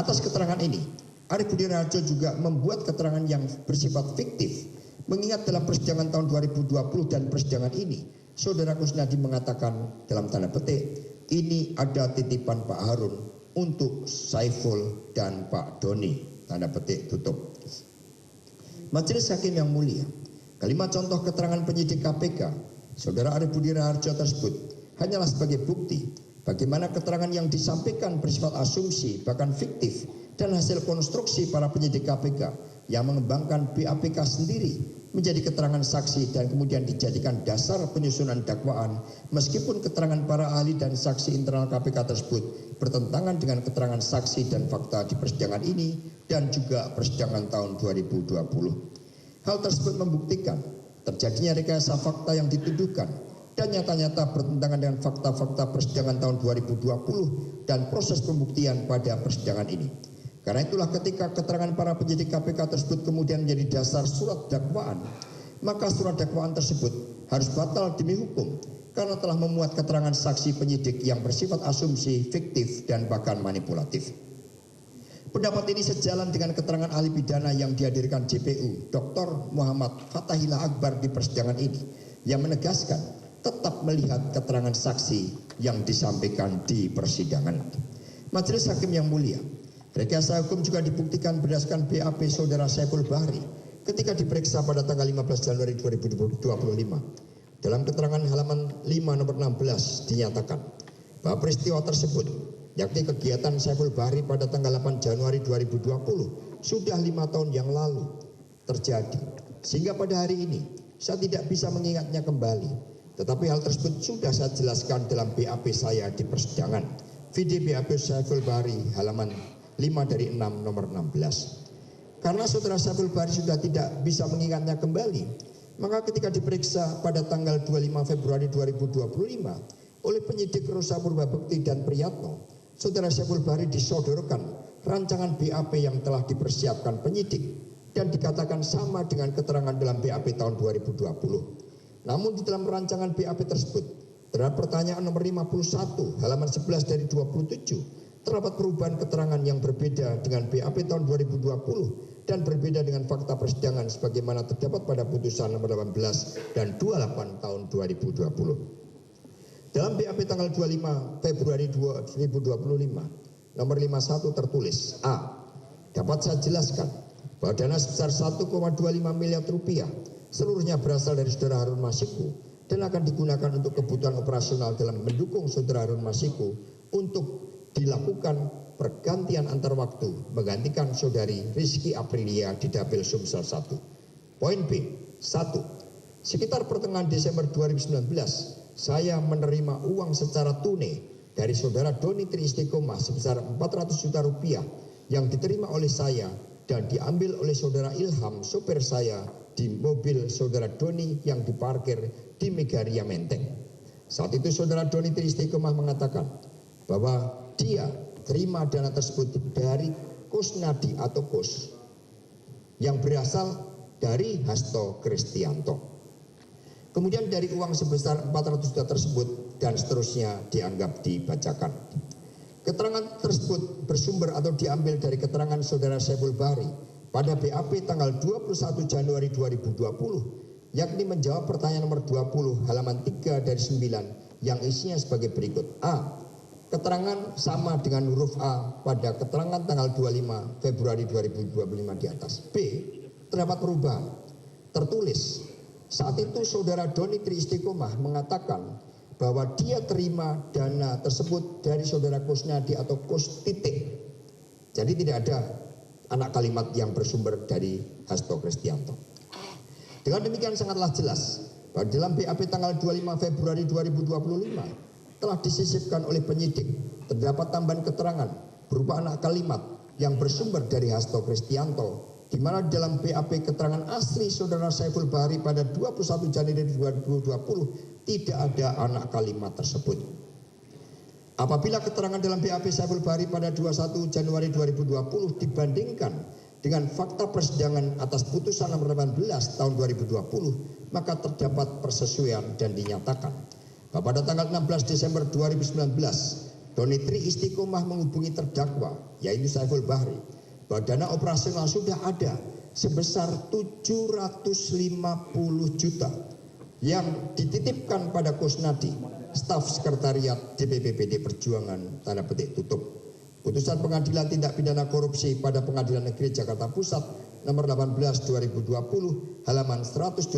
Atas keterangan ini, Arief Budi Raharjo juga membuat keterangan yang bersifat fiktif, mengingat dalam persidangan tahun 2020 dan persidangan ini, Saudara Kusnadi mengatakan dalam tanda petik, ini ada titipan Pak Harun untuk Saiful dan Pak Doni, tanda petik tutup. Majelis Hakim yang mulia, kelima contoh keterangan penyidik KPK, Saudara Arief Budi Raharjo tersebut hanyalah sebagai bukti bagaimana keterangan yang disampaikan bersifat asumsi bahkan fiktif dan hasil konstruksi para penyidik KPK yang mengembangkan BAPK sendiri menjadi keterangan saksi dan kemudian dijadikan dasar penyusunan dakwaan meskipun keterangan para ahli dan saksi internal KPK tersebut bertentangan dengan keterangan saksi dan fakta di persidangan ini dan juga persidangan tahun 2020. Hal tersebut membuktikan terjadinya rekayasa fakta yang dituduhkan dan nyata-nyata bertentangan dengan fakta-fakta persidangan tahun 2020 dan proses pembuktian pada persidangan ini. Karena itulah ketika keterangan para penyidik KPK tersebut kemudian menjadi dasar surat dakwaan, maka surat dakwaan tersebut harus batal demi hukum karena telah memuat keterangan saksi penyidik yang bersifat asumsi, fiktif, dan bahkan manipulatif. Pendapat ini sejalan dengan keterangan ahli pidana yang dihadirkan JPU, Dr. Muhammad Fathahillah Akbar di persidangan ini, yang menegaskan tetap melihat keterangan saksi yang disampaikan di persidangan. Majelis Hakim yang mulia, rekayasa hukum juga dibuktikan berdasarkan BAP Saudara Saiful Bahri ketika diperiksa pada tanggal 15 Januari 2025. Dalam keterangan halaman 5 nomor 16 dinyatakan bahwa peristiwa tersebut, yakni kegiatan Saiful Bahri pada tanggal 8 Januari 2020 sudah 5 tahun yang lalu terjadi. Sehingga pada hari ini saya tidak bisa mengingatnya kembali. Tetapi hal tersebut sudah saya jelaskan dalam BAP saya di persidangan. Video BAP Saiful Bahri halaman 5 dari 6 nomor 16. Karena Saudara Saiful Bahri sudah tidak bisa mengingatnya kembali, maka ketika diperiksa pada tanggal 25 Februari 2025 oleh penyidik Rosa Purbabekti dan Priyatno, Saudara Saiful Bahri disodorkan rancangan BAP yang telah dipersiapkan penyidik dan dikatakan sama dengan keterangan dalam BAP tahun 2020. Namun di dalam rancangan BAP tersebut terhadap pertanyaan nomor 51 halaman 11 dari 27 terdapat perubahan keterangan yang berbeda dengan BAP tahun 2020 dan berbeda dengan fakta persidangan sebagaimana terdapat pada putusan nomor 18 dan 28 tahun 2020. Dalam BAP tanggal 25 Februari 2025 nomor 51 tertulis A. Dapat saya jelaskan bahwa dana sebesar 1,25 miliar rupiah seluruhnya berasal dari saudara Harun Masiku dan akan digunakan untuk kebutuhan operasional dalam mendukung saudara Harun Masiku untuk dilakukan pergantian antar waktu menggantikan saudari Rizky Aprilia di Dapil Sumsel 1. Poin B, 1. Sekitar pertengahan Desember 2019, saya menerima uang secara tunai dari saudara Doni Tri Istiqomah sebesar 400 juta rupiah yang diterima oleh saya dan diambil oleh saudara Ilham, sopir saya, di mobil saudara Doni yang diparkir di Megaria Menteng. Saat itu saudara Doni Tri Istiqomah mengatakan bahwa dia terima dana tersebut dari Kusnadi atau Kus yang berasal dari Hasto Kristianto. Kemudian dari uang sebesar 400 juta tersebut dan seterusnya dianggap dibacakan. Keterangan tersebut bersumber atau diambil dari keterangan saudara Saiful Bahri pada BAP tanggal 21 Januari 2020, yakni menjawab pertanyaan nomor 20 halaman 3 dari 9 yang isinya sebagai berikut. A. Keterangan sama dengan huruf A pada keterangan tanggal 25 Februari 2025 di atas. B. Terdapat perubahan. Tertulis, saat itu saudara Doni Tri Istiqomah mengatakan bahwa dia terima dana tersebut dari saudara Kusnadi atau Kus titik. Jadi tidak ada anak kalimat yang bersumber dari Hasto Kristianto. Dengan demikian sangatlah jelas bahwa dalam BAP tanggal 25 Februari 2025 telah disisipkan oleh penyidik terdapat tambahan keterangan berupa anak kalimat yang bersumber dari Hasto Kristianto, di mana dalam BAP keterangan asli saudara Saiful Bahri pada 21 Januari 2020 tidak ada anak kalimat tersebut. Apabila keterangan dalam BAP Saiful Bahri pada 21 Januari 2020 dibandingkan dengan fakta persidangan atas putusan nomor 18 tahun 2020, maka terdapat persesuaian dan dinyatakan bahwa pada tanggal 16 Desember 2019 Doni Tri Istiqomah menghubungi terdakwa yaitu Saiful Bahri bahwa dana operasional sudah ada sebesar 750 juta yang dititipkan pada Kusnadi, staf sekretariat DPP PD Perjuangan, tanda petik tutup. Putusan Pengadilan Tindak Pidana Korupsi pada Pengadilan Negeri Jakarta Pusat nomor 18 2020 halaman 121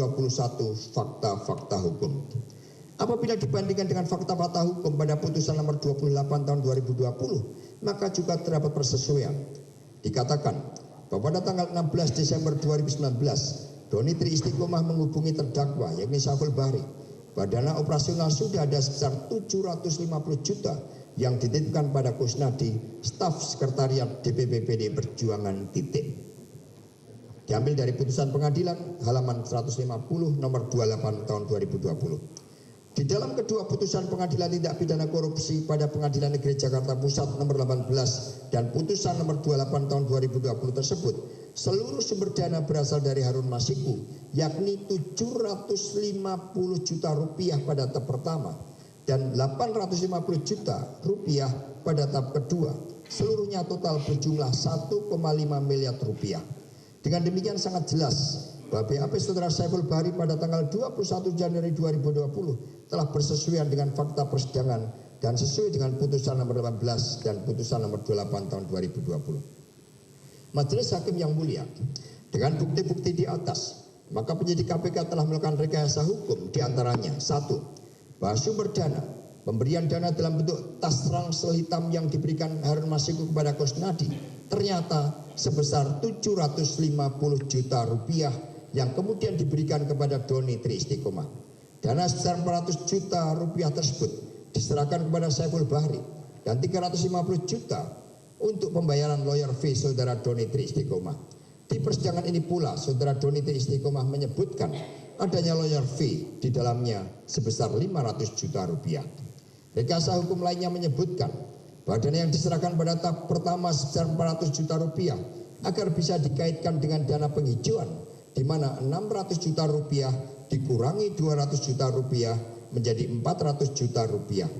fakta-fakta hukum. Apabila dibandingkan dengan fakta-fakta hukum pada putusan nomor 28 tahun 2020, maka juga terdapat persesuaian. Dikatakan bahwa pada tanggal 16 Desember 2019 Doni Tri Istiqomah menghubungi terdakwa yakni Saiful Bahri bahwa dana operasional sudah ada sebesar 750 juta yang dititipkan pada Kusnadi, staf sekretariat DPP PD Perjuangan titik. Diambil dari putusan pengadilan halaman 150 nomor 28 tahun 2020. Di dalam kedua putusan Pengadilan Tindak Pidana Korupsi pada Pengadilan Negeri Jakarta Pusat nomor 18 dan putusan nomor 28 tahun 2020 tersebut, seluruh sumber dana berasal dari Harun Masiku, yakni 750 juta rupiah pada tahap pertama dan 850 juta rupiah pada tahap kedua. Seluruhnya total berjumlah 1,5 miliar rupiah. Dengan demikian sangat jelas bahwa BAP saudara Saiful Bahri pada tanggal 21 Januari 2020 telah bersesuaian dengan fakta persidangan dan sesuai dengan putusan nomor 18 dan putusan nomor 28 tahun 2020. Majelis Hakim yang mulia, dengan bukti-bukti di atas, maka penyidik KPK telah melakukan rekayasa hukum diantaranya 1. Bahwa sumber dana, pemberian dana dalam bentuk tas ransel hitam yang diberikan Harun Masiku kepada Kusnadi ternyata sebesar 750 juta rupiah yang kemudian diberikan kepada Doni Tri Istiqomah. Dana sebesar 400 juta rupiah tersebut diserahkan kepada Saiful Bahri dan 350 juta untuk pembayaran lawyer fee saudara Doni Tri Istiqomah. Di persidangan ini pula saudara Doni Tri Istiqomah menyebutkan adanya lawyer fee di dalamnya sebesar 500 juta rupiah. Rekayasa hukum lainnya menyebutkan bahwa dana yang diserahkan pada tahap pertama sebesar 400 juta rupiah agar bisa dikaitkan dengan dana penghijauan, di mana 600 juta rupiah dikurangi 200 juta rupiah menjadi 400 juta rupiah.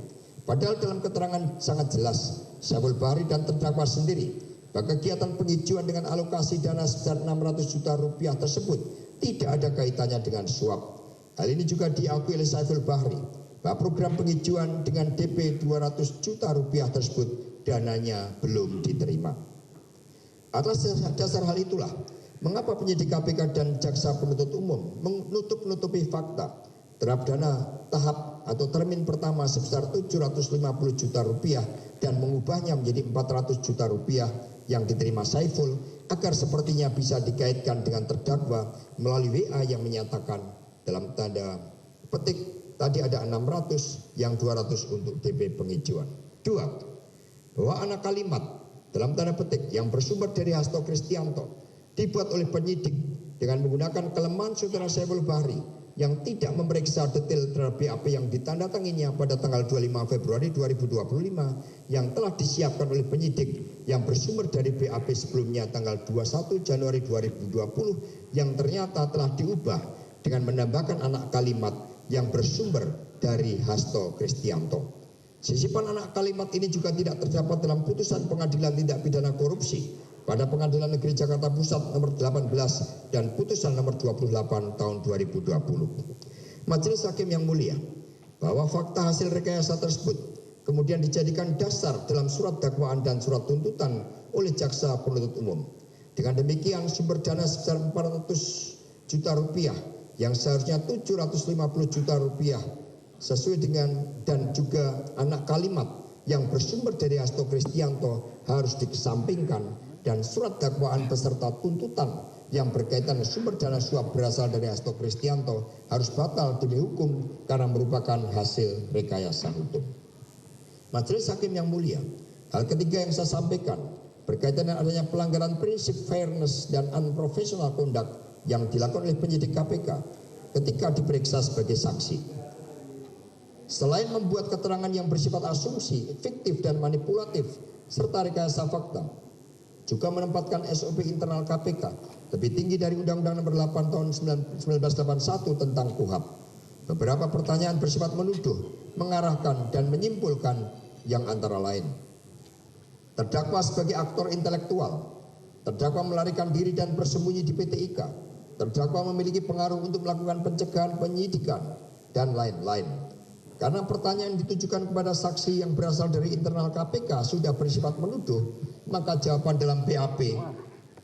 Padahal dalam keterangan sangat jelas Saiful Bahri dan terdakwa sendiri bahwa kegiatan penghijauan dengan alokasi dana sebesar 600 juta rupiah tersebut tidak ada kaitannya dengan suap. Hal ini juga diakui oleh Saiful Bahri bahwa program penghijauan dengan DP 200 juta rupiah tersebut dananya belum diterima. Atas dasar hal itulah, mengapa penyidik KPK dan jaksa penuntut umum menutup-nutupi fakta terhadap dana tahap atau termin pertama sebesar 750 juta rupiah dan mengubahnya menjadi 400 juta rupiah yang diterima Saiful agar sepertinya bisa dikaitkan dengan terdakwa melalui WA yang menyatakan dalam tanda petik tadi ada 600 yang 200 untuk DP penghijauan. 2. Bahwa anak kalimat dalam tanda petik yang bersumber dari Hasto Kristianto dibuat oleh penyidik dengan menggunakan kelemahan saudara Saiful Bahri yang tidak memeriksa detail terhadap BAP yang ditandatanginya pada tanggal 25 Februari 2025 yang telah disiapkan oleh penyidik yang bersumber dari BAP sebelumnya tanggal 21 Januari 2020 yang ternyata telah diubah dengan menambahkan anak kalimat yang bersumber dari Hasto Kristianto. Sisipan anak kalimat ini juga tidak terdapat dalam putusan pengadilan tindak pidana korupsi pada Pengadilan Negeri Jakarta Pusat nomor 18 dan putusan nomor 28 tahun 2020. Majelis Hakim yang mulia, bahwa fakta hasil rekayasa tersebut kemudian dijadikan dasar dalam surat dakwaan dan surat tuntutan oleh jaksa penuntut umum. Dengan demikian sumber dana sebesar 400 juta rupiah yang seharusnya 750 juta rupiah sesuai dengan dan juga anak kalimat yang bersumber dari Hasto Kristianto harus dikesampingkan dan surat dakwaan beserta tuntutan yang berkaitan sumber dana suap berasal dari Hasto Kristianto harus batal demi hukum karena merupakan hasil rekayasa hukum. Majelis Hakim yang mulia, hal ketiga yang saya sampaikan berkaitan dengan adanya pelanggaran prinsip fairness dan unprofessional conduct yang dilakukan oleh penyidik KPK ketika diperiksa sebagai saksi. Selain membuat keterangan yang bersifat asumsi, fiktif dan manipulatif serta rekayasa fakta, juga menempatkan SOP internal KPK lebih tinggi dari Undang-Undang Nomor 8 Tahun 1981 tentang KUHP. Beberapa pertanyaan bersifat menuduh, mengarahkan dan menyimpulkan yang antara lain: terdakwa sebagai aktor intelektual, terdakwa melarikan diri dan bersembunyi di PT IKA, terdakwa memiliki pengaruh untuk melakukan pencegahan penyidikan, dan lain-lain. Karena pertanyaan ditujukan kepada saksi yang berasal dari internal KPK sudah bersifat menuduh, maka jawaban dalam BAP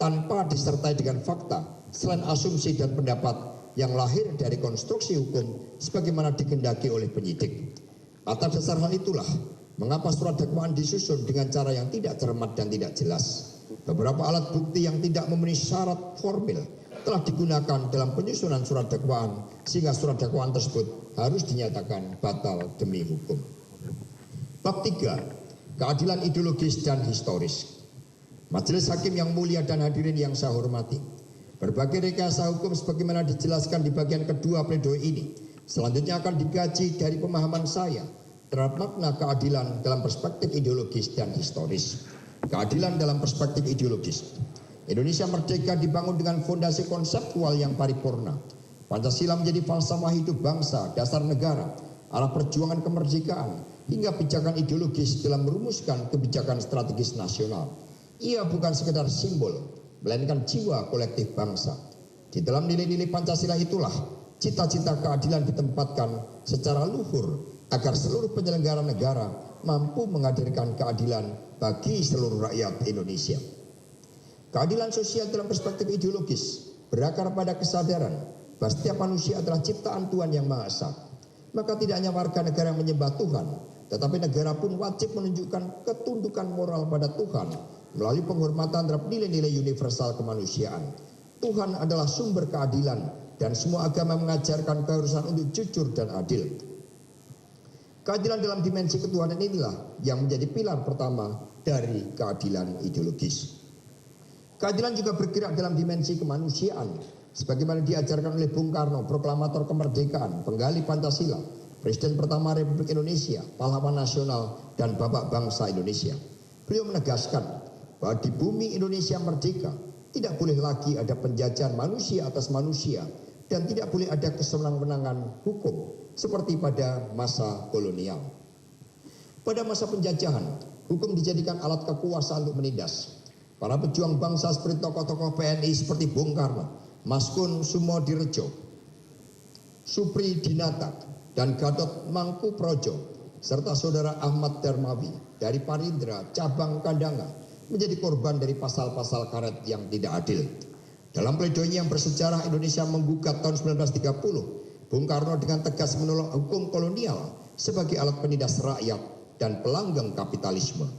tanpa disertai dengan fakta selain asumsi dan pendapat yang lahir dari konstruksi hukum sebagaimana dikehendaki oleh penyidik. Atas dasar hal itulah mengapa surat dakwaan disusun dengan cara yang tidak cermat dan tidak jelas. Beberapa alat bukti yang tidak memenuhi syarat formil telah digunakan dalam penyusunan surat dakwaan sehingga surat dakwaan tersebut harus dinyatakan batal demi hukum. Bab 3. Keadilan ideologis dan historis. Majelis Hakim yang mulia dan hadirin yang saya hormati, berbagai rekayasa hukum sebagaimana dijelaskan di bagian kedua pledoi ini selanjutnya akan dikaji dari pemahaman saya terhadap makna keadilan dalam perspektif ideologis dan historis. Keadilan dalam perspektif ideologis. Indonesia merdeka dibangun dengan fondasi konseptual yang paripurna. Pancasila menjadi falsafah hidup bangsa, dasar negara, arah perjuangan kemerdekaan, hingga pijakan ideologis dalam merumuskan kebijakan strategis nasional. Ia bukan sekedar simbol, melainkan jiwa kolektif bangsa. Di dalam nilai-nilai Pancasila itulah cita-cita keadilan ditempatkan secara luhur agar seluruh penyelenggara negara mampu menghadirkan keadilan bagi seluruh rakyat Indonesia. Keadilan sosial dalam perspektif ideologis berakar pada kesadaran bahwa setiap manusia adalah ciptaan Tuhan yang Maha Esa. Maka tidak hanya warga negara yang menyembah Tuhan, tetapi negara pun wajib menunjukkan ketundukan moral pada Tuhan melalui penghormatan terhadap nilai-nilai universal kemanusiaan. Tuhan adalah sumber keadilan dan semua agama mengajarkan keharusan untuk jujur dan adil. Keadilan dalam dimensi ketuhanan inilah yang menjadi pilar pertama dari keadilan ideologis. Keadilan juga bergerak dalam dimensi kemanusiaan, sebagaimana diajarkan oleh Bung Karno, proklamator kemerdekaan, penggali Pancasila, Presiden pertama Republik Indonesia, pahlawan nasional, dan bapak bangsa Indonesia. Beliau menegaskan bahwa di bumi Indonesia merdeka tidak boleh lagi ada penjajahan manusia atas manusia dan tidak boleh ada kesenang-wenangan hukum seperti pada masa kolonial. Pada masa penjajahan, hukum dijadikan alat kekuasaan untuk menindas. Para pejuang bangsa seperti tokoh-tokoh PNI seperti Bung Karno, Maskun Sumodirjo, Supri Dinata, dan Gatot Mangkuprojo, serta saudara Ahmad Darmawi dari Parindra Cabang Kandanga, menjadi korban dari pasal-pasal karet yang tidak adil. Dalam pledoinya yang bersejarah Indonesia menggugat tahun 1930, Bung Karno dengan tegas menolak hukum kolonial sebagai alat penindas rakyat dan pelanggeng kapitalisme.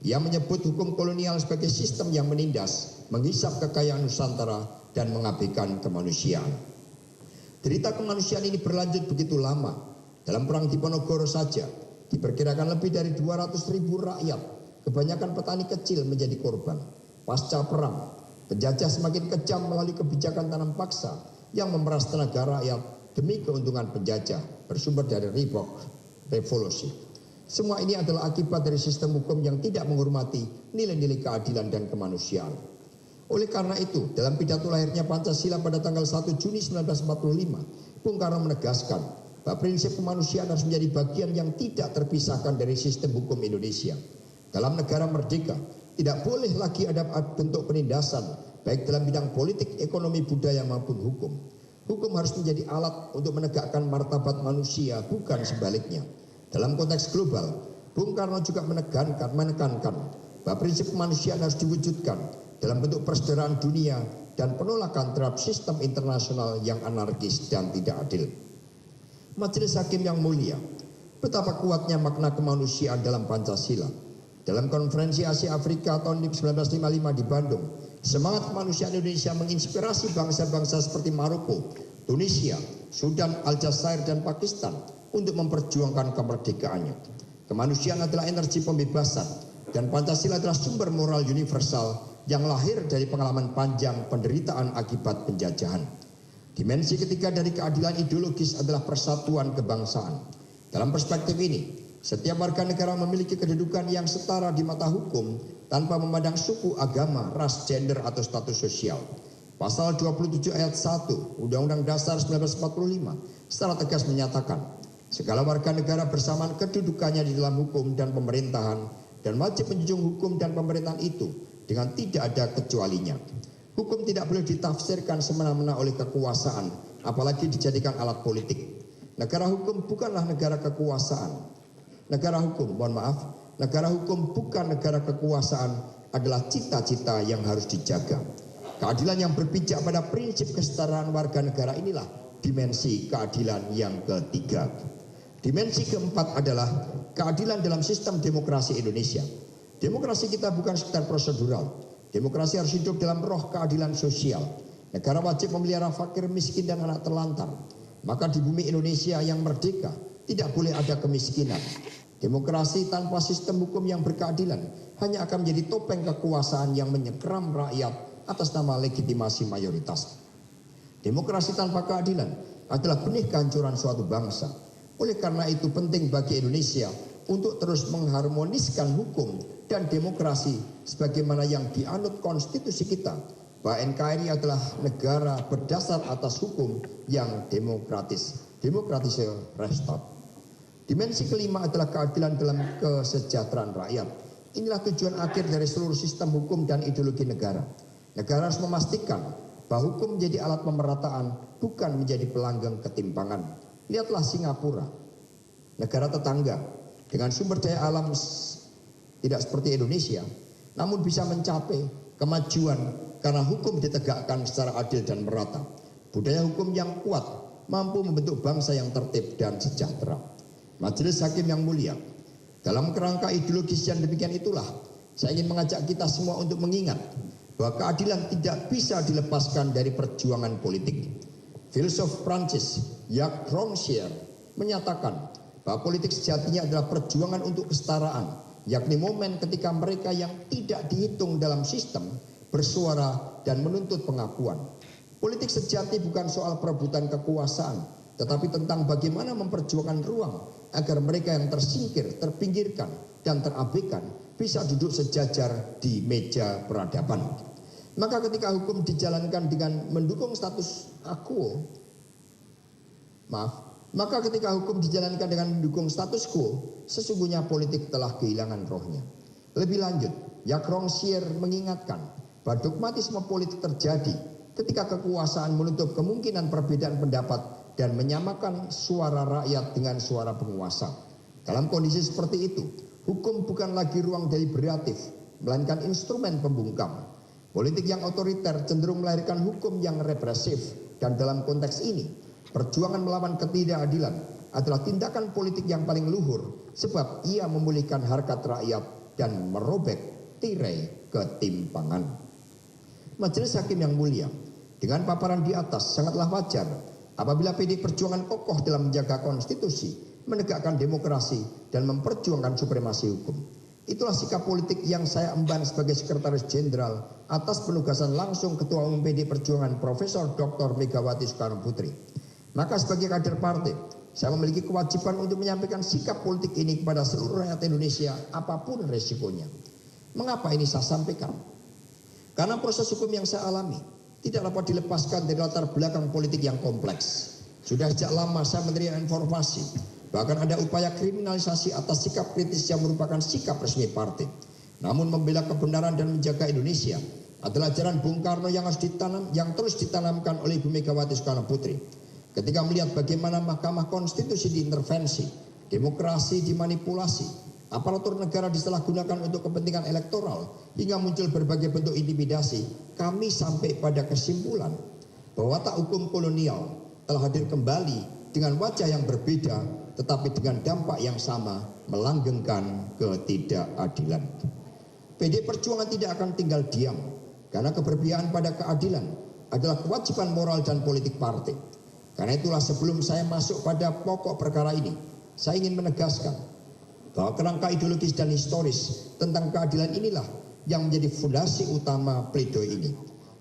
Ia menyebut hukum kolonial sebagai sistem yang menindas, menghisap kekayaan Nusantara dan mengabaikan kemanusiaan. Derita kemanusiaan ini berlanjut begitu lama. Dalam perang Diponegoro saja, diperkirakan lebih dari 200.000 rakyat, kebanyakan petani kecil menjadi korban. Pasca perang, penjajah semakin kejam melalui kebijakan tanam paksa yang memeras tenaga rakyat demi keuntungan penjajah bersumber dari revolusi. Semua ini adalah akibat dari sistem hukum yang tidak menghormati nilai-nilai keadilan dan kemanusiaan. Oleh karena itu, dalam pidato lahirnya Pancasila pada tanggal 1 Juni 1945, Bung Karno menegaskan bahwa prinsip kemanusiaan harus menjadi bagian yang tidak terpisahkan dari sistem hukum Indonesia. Dalam negara merdeka, tidak boleh lagi ada bentuk penindasan, baik dalam bidang politik, ekonomi, budaya maupun hukum. Hukum harus menjadi alat untuk menegakkan martabat manusia, bukan sebaliknya. Dalam konteks global, Bung Karno juga menekankan bahwa prinsip kemanusiaan harus diwujudkan dalam bentuk persaudaraan dunia dan penolakan terhadap sistem internasional yang anarkis dan tidak adil. Majelis Hakim yang mulia, betapa kuatnya makna kemanusiaan dalam Pancasila. Dalam konferensi Asia Afrika tahun 1955 di Bandung, semangat kemanusiaan Indonesia menginspirasi bangsa-bangsa seperti Maroko, Tunisia, Sudan, Aljazair, dan Pakistan untuk memperjuangkan kemerdekaannya. Kemanusiaan adalah energi pembebasan, dan Pancasila adalah sumber moral universal yang lahir dari pengalaman panjang penderitaan akibat penjajahan. Dimensi ketiga dari keadilan ideologis adalah persatuan kebangsaan. Dalam perspektif ini, setiap warga negara memiliki kedudukan yang setara di mata hukum tanpa memandang suku, agama, ras, gender, atau status sosial. Pasal 27 ayat 1 Undang-Undang Dasar 1945 secara tegas menyatakan segala warga negara bersamaan kedudukannya di dalam hukum dan pemerintahan dan wajib menjunjung hukum dan pemerintahan itu dengan tidak ada kecualinya. Hukum tidak boleh ditafsirkan semena-mena oleh kekuasaan, apalagi dijadikan alat politik. Negara hukum bukanlah negara kekuasaan. Negara hukum bukan negara kekuasaan adalah cita-cita yang harus dijaga. Keadilan yang berpijak pada prinsip kesetaraan warga negara inilah dimensi keadilan yang ketiga. Dimensi keempat adalah keadilan dalam sistem demokrasi Indonesia. Demokrasi kita bukan sekedar prosedural. Demokrasi harus hidup dalam roh keadilan sosial. Negara wajib memelihara fakir, miskin, dan anak terlantar. Maka di bumi Indonesia yang merdeka tidak boleh ada kemiskinan. Demokrasi tanpa sistem hukum yang berkeadilan hanya akan menjadi topeng kekuasaan yang menyekram rakyat atas nama legitimasi mayoritas. Demokrasi tanpa keadilan adalah benih kehancuran suatu bangsa. Oleh karena itu penting bagi Indonesia untuk terus mengharmoniskan hukum dan demokrasi sebagaimana yang dianut konstitusi kita, bahwa NKRI adalah negara berdasar atas hukum yang demokratis. Demokratische Rechtsstaat. Dimensi kelima adalah keadilan dalam kesejahteraan rakyat. Inilah tujuan akhir dari seluruh sistem hukum dan ideologi negara. Negara harus memastikan bahwa hukum menjadi alat pemerataan, bukan menjadi pelanggeng ketimpangan. Lihatlah Singapura, negara tetangga dengan sumber daya alam tidak seperti Indonesia, namun bisa mencapai kemajuan karena hukum ditegakkan secara adil dan merata. Budaya hukum yang kuat mampu membentuk bangsa yang tertib dan sejahtera. Majelis Hakim yang mulia, dalam kerangka ideologis yang demikian itulah saya ingin mengajak kita semua untuk mengingat bahwa keadilan tidak bisa dilepaskan dari perjuangan politik. Filsuf Prancis Jacques Rancière menyatakan bahwa politik sejatinya adalah perjuangan untuk kesetaraan, yakni momen ketika mereka yang tidak dihitung dalam sistem bersuara dan menuntut pengakuan. Politik sejati bukan soal perebutan kekuasaan, tetapi tentang bagaimana memperjuangkan ruang agar mereka yang tersingkir, terpinggirkan, dan terabaikan bisa duduk sejajar di meja peradaban. Maka ketika hukum dijalankan dengan mendukung status quo, sesungguhnya politik telah kehilangan rohnya. Lebih lanjut, Jacques Rancière mengingatkan bahwa dogmatisme politik terjadi ketika kekuasaan menutup kemungkinan perbedaan pendapat dan menyamakan suara rakyat dengan suara penguasa. Dalam kondisi seperti itu, hukum bukan lagi ruang deliberatif, melainkan instrumen pembungkam. Politik yang otoriter cenderung melahirkan hukum yang represif, dan dalam konteks ini, perjuangan melawan ketidakadilan adalah tindakan politik yang paling luhur, sebab ia memulihkan harkat rakyat dan merobek tirai ketimpangan. Majelis Hakim yang mulia, dengan paparan di atas sangatlah wajar apabila PD Perjuangan kokoh dalam menjaga konstitusi, menegakkan demokrasi, dan memperjuangkan supremasi hukum. Itulah sikap politik yang saya emban sebagai Sekretaris Jenderal atas penugasan langsung Ketua Umum PD Perjuangan Profesor Dr. Megawati Soekarno Putri. Maka sebagai kader partai, saya memiliki kewajiban untuk menyampaikan sikap politik ini kepada seluruh rakyat Indonesia apapun resikonya. Mengapa ini saya sampaikan? Karena proses hukum yang saya alami tidak dapat dilepaskan dari latar belakang politik yang kompleks. Sudah sejak lama saya menerima informasi, bahkan ada upaya kriminalisasi atas sikap kritis yang merupakan sikap resmi partai. Namun membela kebenaran dan menjaga Indonesia adalah ajaran Bung Karno yang terus ditanamkan oleh Ibu Megawati Soekarno Putri. Ketika melihat bagaimana Mahkamah Konstitusi diintervensi, demokrasi dimanipulasi, aparatur negara disalahgunakan untuk kepentingan elektoral, hingga muncul berbagai bentuk intimidasi, kami sampai pada kesimpulan bahwa watak hukum kolonial telah hadir kembali dengan wajah yang berbeda, tetapi dengan dampak yang sama, melanggengkan ketidakadilan. PD Perjuangan tidak akan tinggal diam, karena keberpihakan pada keadilan adalah kewajiban moral dan politik partai. Karena itulah sebelum saya masuk pada pokok perkara ini, saya ingin menegaskan bahwa kerangka ideologis dan historis tentang keadilan inilah yang menjadi fondasi utama pledoi ini.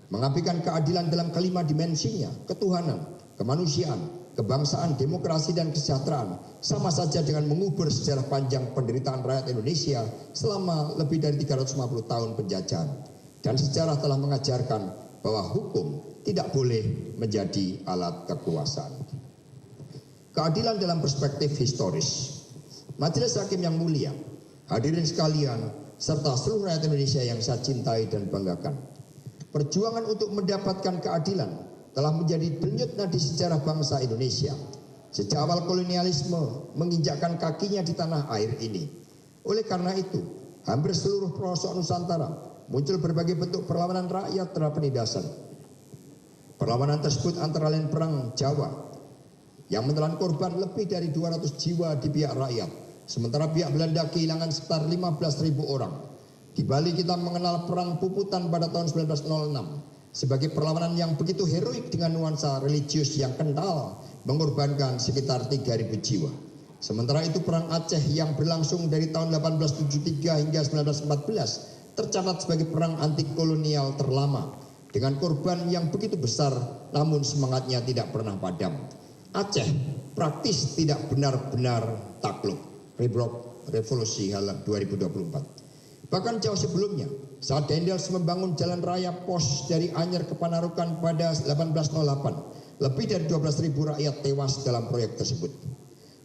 Mengabaikan keadilan dalam kelima dimensinya, ketuhanan, kemanusiaan, kebangsaan, demokrasi, dan kesejahteraan, sama saja dengan mengubur sejarah panjang penderitaan rakyat Indonesia selama lebih dari 350 tahun penjajahan. Dan sejarah telah mengajarkan bahwa hukum tidak boleh menjadi alat kekuasaan. Keadilan dalam perspektif historis. Majelis Hakim yang mulia, hadirin sekalian, serta seluruh rakyat Indonesia yang saya cintai dan banggakan. Perjuangan untuk mendapatkan keadilan telah menjadi denyut nadi sejarah bangsa Indonesia. Sejak awal kolonialisme menginjakkan kakinya di tanah air ini. Oleh karena itu, hampir seluruh pelosok Nusantara muncul berbagai bentuk perlawanan rakyat terhadap penindasan. Perlawanan tersebut antara lain Perang Jawa yang menelan korban lebih dari 200 jiwa di pihak rakyat, sementara pihak Belanda kehilangan sekitar 15.000 orang. Di Bali kita mengenal Perang Puputan pada tahun 1906 sebagai perlawanan yang begitu heroik dengan nuansa religius yang kental, mengorbankan sekitar 3.000 jiwa. Sementara itu Perang Aceh yang berlangsung dari tahun 1873 hingga 1914 tercatat sebagai perang anti kolonial terlama dengan korban yang begitu besar, namun semangatnya tidak pernah padam. Aceh praktis tidak benar-benar takluk. Revolusi Halam 2024. Bahkan jauh sebelumnya, saat Dendels membangun jalan raya pos dari Anyer ke Panarukan pada 1808, lebih dari 12.000 rakyat tewas dalam proyek tersebut.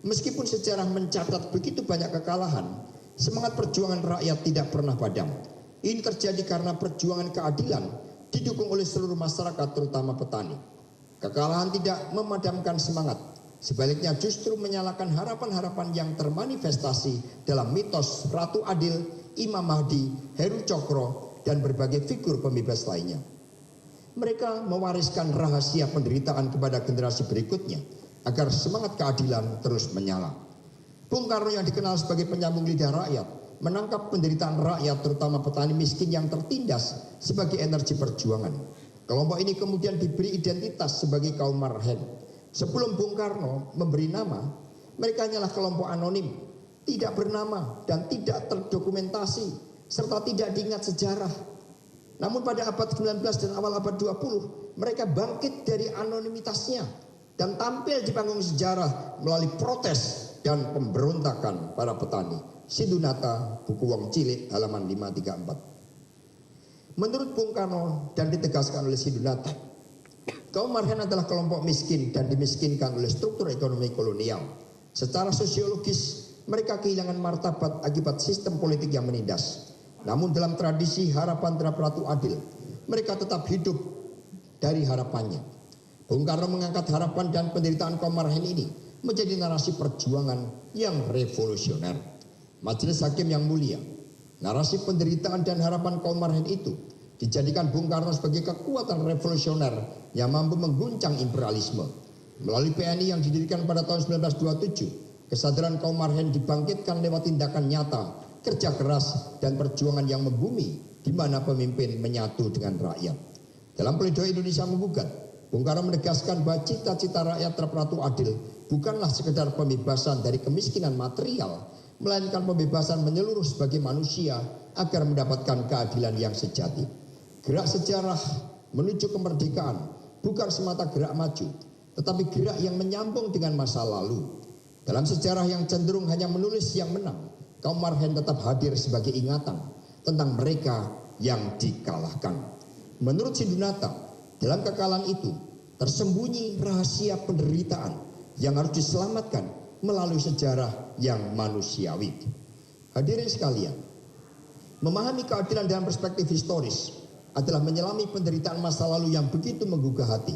Meskipun sejarah mencatat begitu banyak kekalahan, semangat perjuangan rakyat tidak pernah padam. Ini terjadi karena perjuangan keadilan didukung oleh seluruh masyarakat, terutama petani. Kekalahan tidak memadamkan semangat, sebaliknya justru menyalakan harapan-harapan yang termanifestasi dalam mitos Ratu Adil, Imam Mahdi, Heru Cokro, dan berbagai figur pembebas lainnya. Mereka mewariskan rahasia penderitaan kepada generasi berikutnya agar semangat keadilan terus menyala. Bung Karno yang dikenal sebagai penyambung lidah rakyat menangkap penderitaan rakyat, terutama petani miskin yang tertindas, sebagai energi perjuangan. Kelompok ini kemudian diberi identitas sebagai kaum marhen. Sebelum Bung Karno memberi nama, mereka hanyalah kelompok anonim, tidak bernama dan tidak terdokumentasi, serta tidak diingat sejarah. Namun pada abad 19 dan awal abad 20, mereka bangkit dari anonimitasnya dan tampil di panggung sejarah melalui protes dan pemberontakan para petani. Sidunata, buku Wong Cilik, halaman 534. Menurut Bung Karno dan ditegaskan oleh Sidunata, kaum marhen adalah kelompok miskin dan dimiskinkan oleh struktur ekonomi kolonial. Secara sosiologis, mereka kehilangan martabat akibat sistem politik yang menindas. Namun dalam tradisi harapan terhadap Ratu Adil, mereka tetap hidup dari harapannya. Bung Karno mengangkat harapan dan penderitaan kaum marhen ini menjadi narasi perjuangan yang revolusioner. Majelis Hakim yang mulia, Narasi penderitaan dan harapan kaum marhen itu dijadikan Bung Karno sebagai kekuatan revolusioner yang mampu mengguncang imperialisme. Melalui PNI yang didirikan pada tahun 1927, kesadaran kaum marhen dibangkitkan lewat tindakan nyata, kerja keras, dan perjuangan yang membumi di mana pemimpin menyatu dengan rakyat. Dalam pledoi Indonesia Menggugat, Bung Karno menegaskan bahwa cita-cita rakyat terperatu adil bukanlah sekedar pembebasan dari kemiskinan material, melainkan pembebasan menyeluruh sebagai manusia agar mendapatkan keadilan yang sejati. Gerak sejarah menuju kemerdekaan bukan semata gerak maju, tetapi gerak yang menyambung dengan masa lalu. Dalam sejarah yang cenderung hanya menulis yang menang, kaum marhen tetap hadir sebagai ingatan tentang mereka yang dikalahkan. Menurut Sindunata, dalam kekalahan itu tersembunyi rahasia penderitaan yang harus diselamatkan melalui sejarah yang manusiawi. Hadirin sekalian, memahami keadilan dalam perspektif historis adalah menyelami penderitaan masa lalu yang begitu menggugah hati.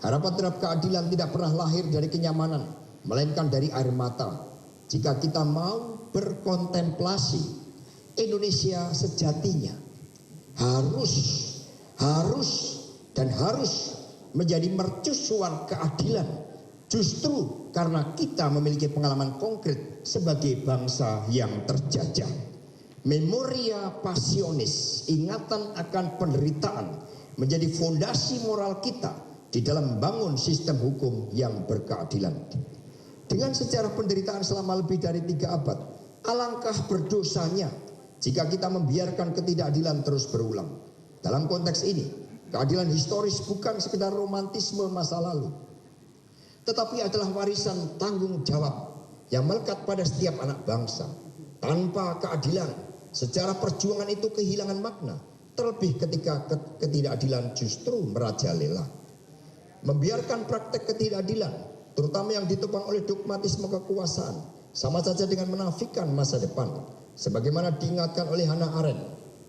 Harapan terhadap keadilan tidak pernah lahir dari kenyamanan, melainkan dari air mata. Jika kita mau berkontemplasi Indonesia sejatinya harus menjadi mercusuar keadilan, justru karena kita memiliki pengalaman konkret sebagai bangsa yang terjajah. Memoria passionis, ingatan akan penderitaan, menjadi fondasi moral kita di dalam membangun sistem hukum yang berkeadilan. Dengan sejarah penderitaan selama lebih dari 3 abad, alangkah berdosanya jika kita membiarkan ketidakadilan terus berulang. Dalam konteks ini, keadilan historis bukan sekedar romantisme masa lalu, tetapi adalah warisan tanggung jawab yang melekat pada setiap anak bangsa. Tanpa keadilan, sejarah perjuangan itu kehilangan makna, terlebih ketika ketidakadilan justru merajalela. Membiarkan praktek ketidakadilan, terutama yang ditopang oleh dogmatisme kekuasaan, sama saja dengan menafikan masa depan. Sebagaimana diingatkan oleh Hannah Arendt,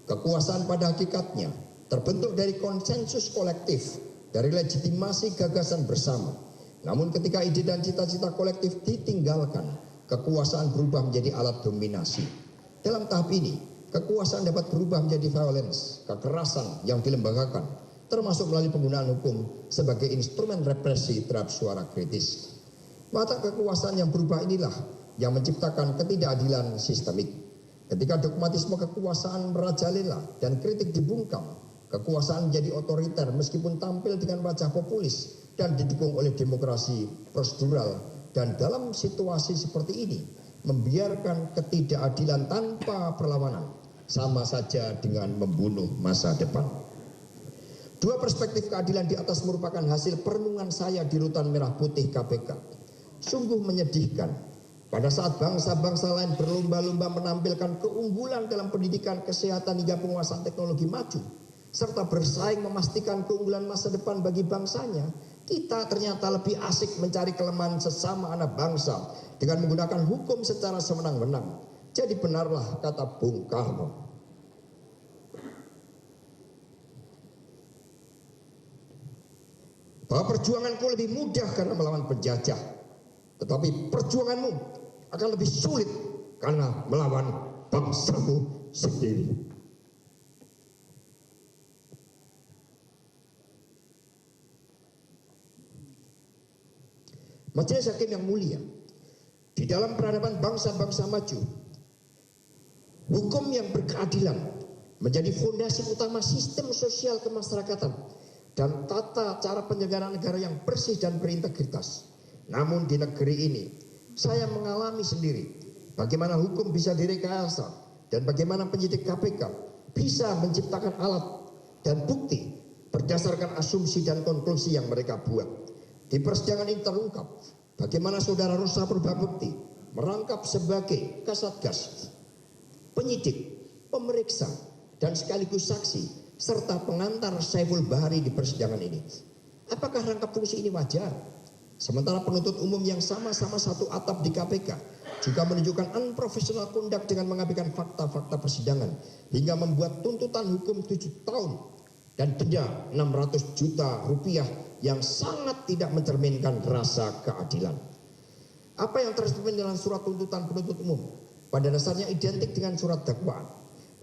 kekuasaan pada hakikatnya terbentuk dari konsensus kolektif, dari legitimasi gagasan bersama. Namun ketika ide dan cita-cita kolektif ditinggalkan, kekuasaan berubah menjadi alat dominasi. Dalam tahap ini, kekuasaan dapat berubah menjadi violence, kekerasan yang dilembagakan, termasuk melalui penggunaan hukum sebagai instrumen represi terhadap suara kritis. Mata kekuasaan yang berubah inilah yang menciptakan ketidakadilan sistemik. Ketika dogmatisme kekuasaan merajalela dan kritik dibungkam, kekuasaan menjadi otoriter meskipun tampil dengan wajah populis dan didukung oleh demokrasi prosedural. Dan dalam situasi seperti ini, membiarkan ketidakadilan tanpa perlawanan sama saja dengan membunuh masa depan. Dua perspektif keadilan di atas merupakan hasil perenungan saya di Rutan Merah Putih KPK. Sungguh menyedihkan pada saat bangsa-bangsa lain berlomba-lomba menampilkan keunggulan dalam pendidikan, kesehatan hingga penguasaan teknologi maju, serta bersaing memastikan keunggulan masa depan bagi bangsanya, kita ternyata lebih asik mencari kelemahan sesama anak bangsa dengan menggunakan hukum secara sewenang-wenang. Jadi benarlah kata Bung Karno, bahwa perjuanganku lebih mudah karena melawan penjajah, tetapi perjuanganmu akan lebih sulit karena melawan bangsamu sendiri. Majelis Hakim yang mulia, di dalam peradaban bangsa-bangsa maju, hukum yang berkeadilan menjadi fondasi utama sistem sosial kemasyarakatan dan tata cara penyelenggaraan negara yang bersih dan berintegritas. Namun di negeri ini, saya mengalami sendiri bagaimana hukum bisa direkayasa dan bagaimana penyidik KPK bisa menciptakan alat dan bukti berdasarkan asumsi dan konklusi yang mereka buat. Di persidangan ini terungkap bagaimana saudara Rosa Purbabekti merangkap sebagai kasatgas, penyidik, pemeriksa, dan sekaligus saksi, serta pengantar Saiful Bahari di persidangan ini. Apakah rangkap fungsi ini wajar? Sementara penuntut umum yang sama-sama satu atap di KPK juga menunjukkan unprofessional conduct dengan mengabaikan fakta-fakta persidangan hingga membuat tuntutan hukum 7 tahun dan denda 600 juta rupiah yang sangat tidak mencerminkan rasa keadilan. Apa yang tercantum dalam surat tuntutan penuntut umum pada dasarnya identik dengan surat dakwaan.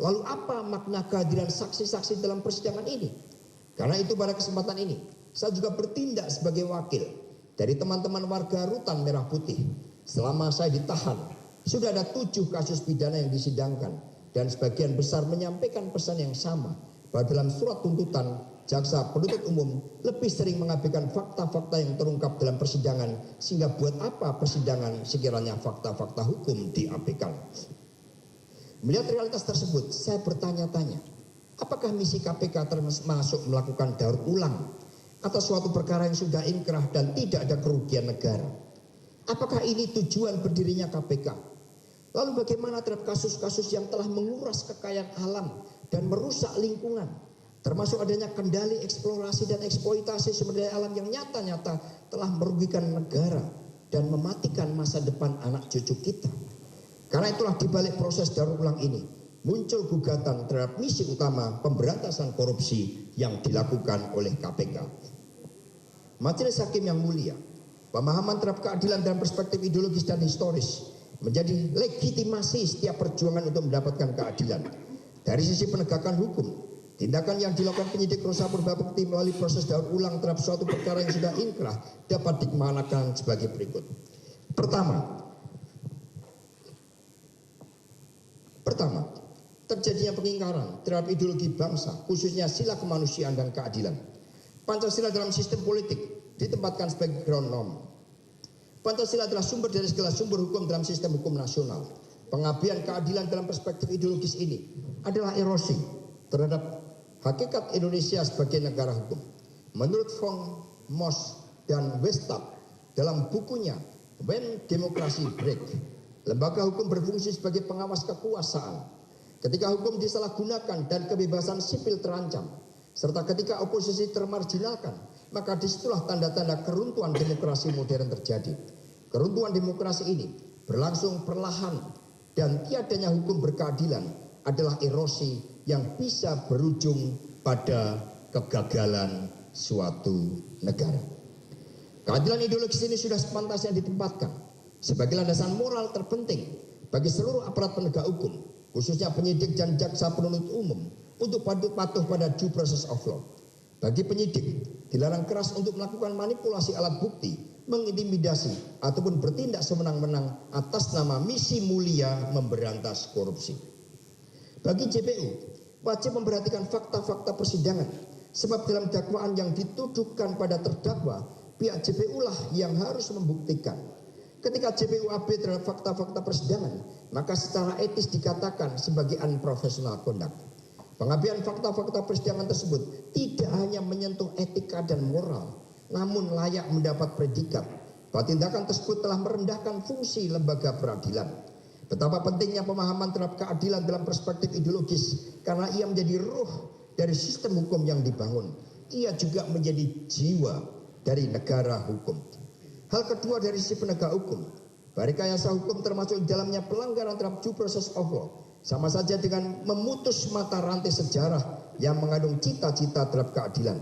Lalu apa makna kehadiran saksi-saksi dalam persidangan ini? Karena itu pada kesempatan ini, saya juga bertindak sebagai wakil dari teman-teman warga Rutan Merah Putih. Selama saya ditahan, sudah ada 7 kasus pidana yang disidangkan, dan sebagian besar menyampaikan pesan yang sama, bahwa dalam surat tuntutan, jaksa penuntut umum lebih sering mengabaikan fakta-fakta yang terungkap dalam persidangan, sehingga buat apa persidangan sekiranya fakta-fakta hukum diabaikan. Melihat realitas tersebut, saya bertanya-tanya, apakah misi KPK termasuk melakukan daur ulang atas suatu perkara yang sudah inkrah dan tidak ada kerugian negara? Apakah ini tujuan berdirinya KPK? Lalu bagaimana terhadap kasus-kasus yang telah menguras kekayaan alam dan merusak lingkungan, termasuk adanya kendali eksplorasi dan eksploitasi sumber daya alam yang nyata-nyata telah merugikan negara dan mematikan masa depan anak cucu kita? Karena itulah di balik proses daur ulang ini muncul gugatan terhadap misi utama pemberantasan korupsi yang dilakukan oleh KPK. Majelis Hakim yang mulia, pemahaman terhadap keadilan dalam perspektif ideologis dan historis menjadi legitimasi setiap perjuangan untuk mendapatkan keadilan. Dari sisi penegakan hukum, tindakan yang dilakukan penyidik Rosa Purbabekti melalui proses daur ulang terhadap suatu perkara yang sudah inkrah dapat dimaknakan sebagai berikut. Pertama, terjadinya pengingkaran terhadap ideologi bangsa, khususnya sila kemanusiaan dan keadilan. Pancasila dalam sistem politik ditempatkan sebagai ground norm. Pancasila adalah sumber dari segala sumber hukum dalam sistem hukum nasional. Pengabaian keadilan dalam perspektif ideologis ini adalah erosi terhadap hakikat Indonesia sebagai negara hukum. Menurut von Moss dan Westap dalam bukunya When Democracy Break, lembaga hukum berfungsi sebagai pengawas kekuasaan. Ketika hukum disalahgunakan dan kebebasan sipil terancam, serta ketika oposisi termarginalkan, maka disitulah tanda-tanda keruntuhan demokrasi modern terjadi. Keruntuhan demokrasi ini berlangsung perlahan, dan tiadanya hukum berkeadilan adalah erosi yang bisa berujung pada kegagalan suatu negara. Keadilan ideologis ini sudah sepantasnya ditempatkan sebagai landasan moral terpenting bagi seluruh aparat penegak hukum, khususnya penyidik dan jaksa penuntut umum, untuk patuh pada due process of law. Bagi penyidik, dilarang keras untuk melakukan manipulasi alat bukti, mengintimidasi, ataupun bertindak semenang-menang atas nama misi mulia memberantas korupsi. Bagi JPU, wajib memperhatikan fakta-fakta persidangan, sebab dalam dakwaan yang dituduhkan pada terdakwa, pihak JPU lah yang harus membuktikan. Ketika JPU abai terhadap fakta-fakta persidangan, maka secara etis dikatakan sebagai unprofessional conduct. Pengabaian fakta-fakta persidangan tersebut tidak hanya menyentuh etika dan moral, namun layak mendapat predikat bahwa tindakan tersebut telah merendahkan fungsi lembaga peradilan. Betapa pentingnya pemahaman terhadap keadilan dalam perspektif ideologis, karena ia menjadi ruh dari sistem hukum yang dibangun. Ia juga menjadi jiwa dari negara hukum. Hal kedua dari sisi penegak hukum, rekayasa hukum termasuk di dalamnya pelanggaran terhadap due process of law, sama saja dengan memutus mata rantai sejarah yang mengandung cita-cita terhadap keadilan.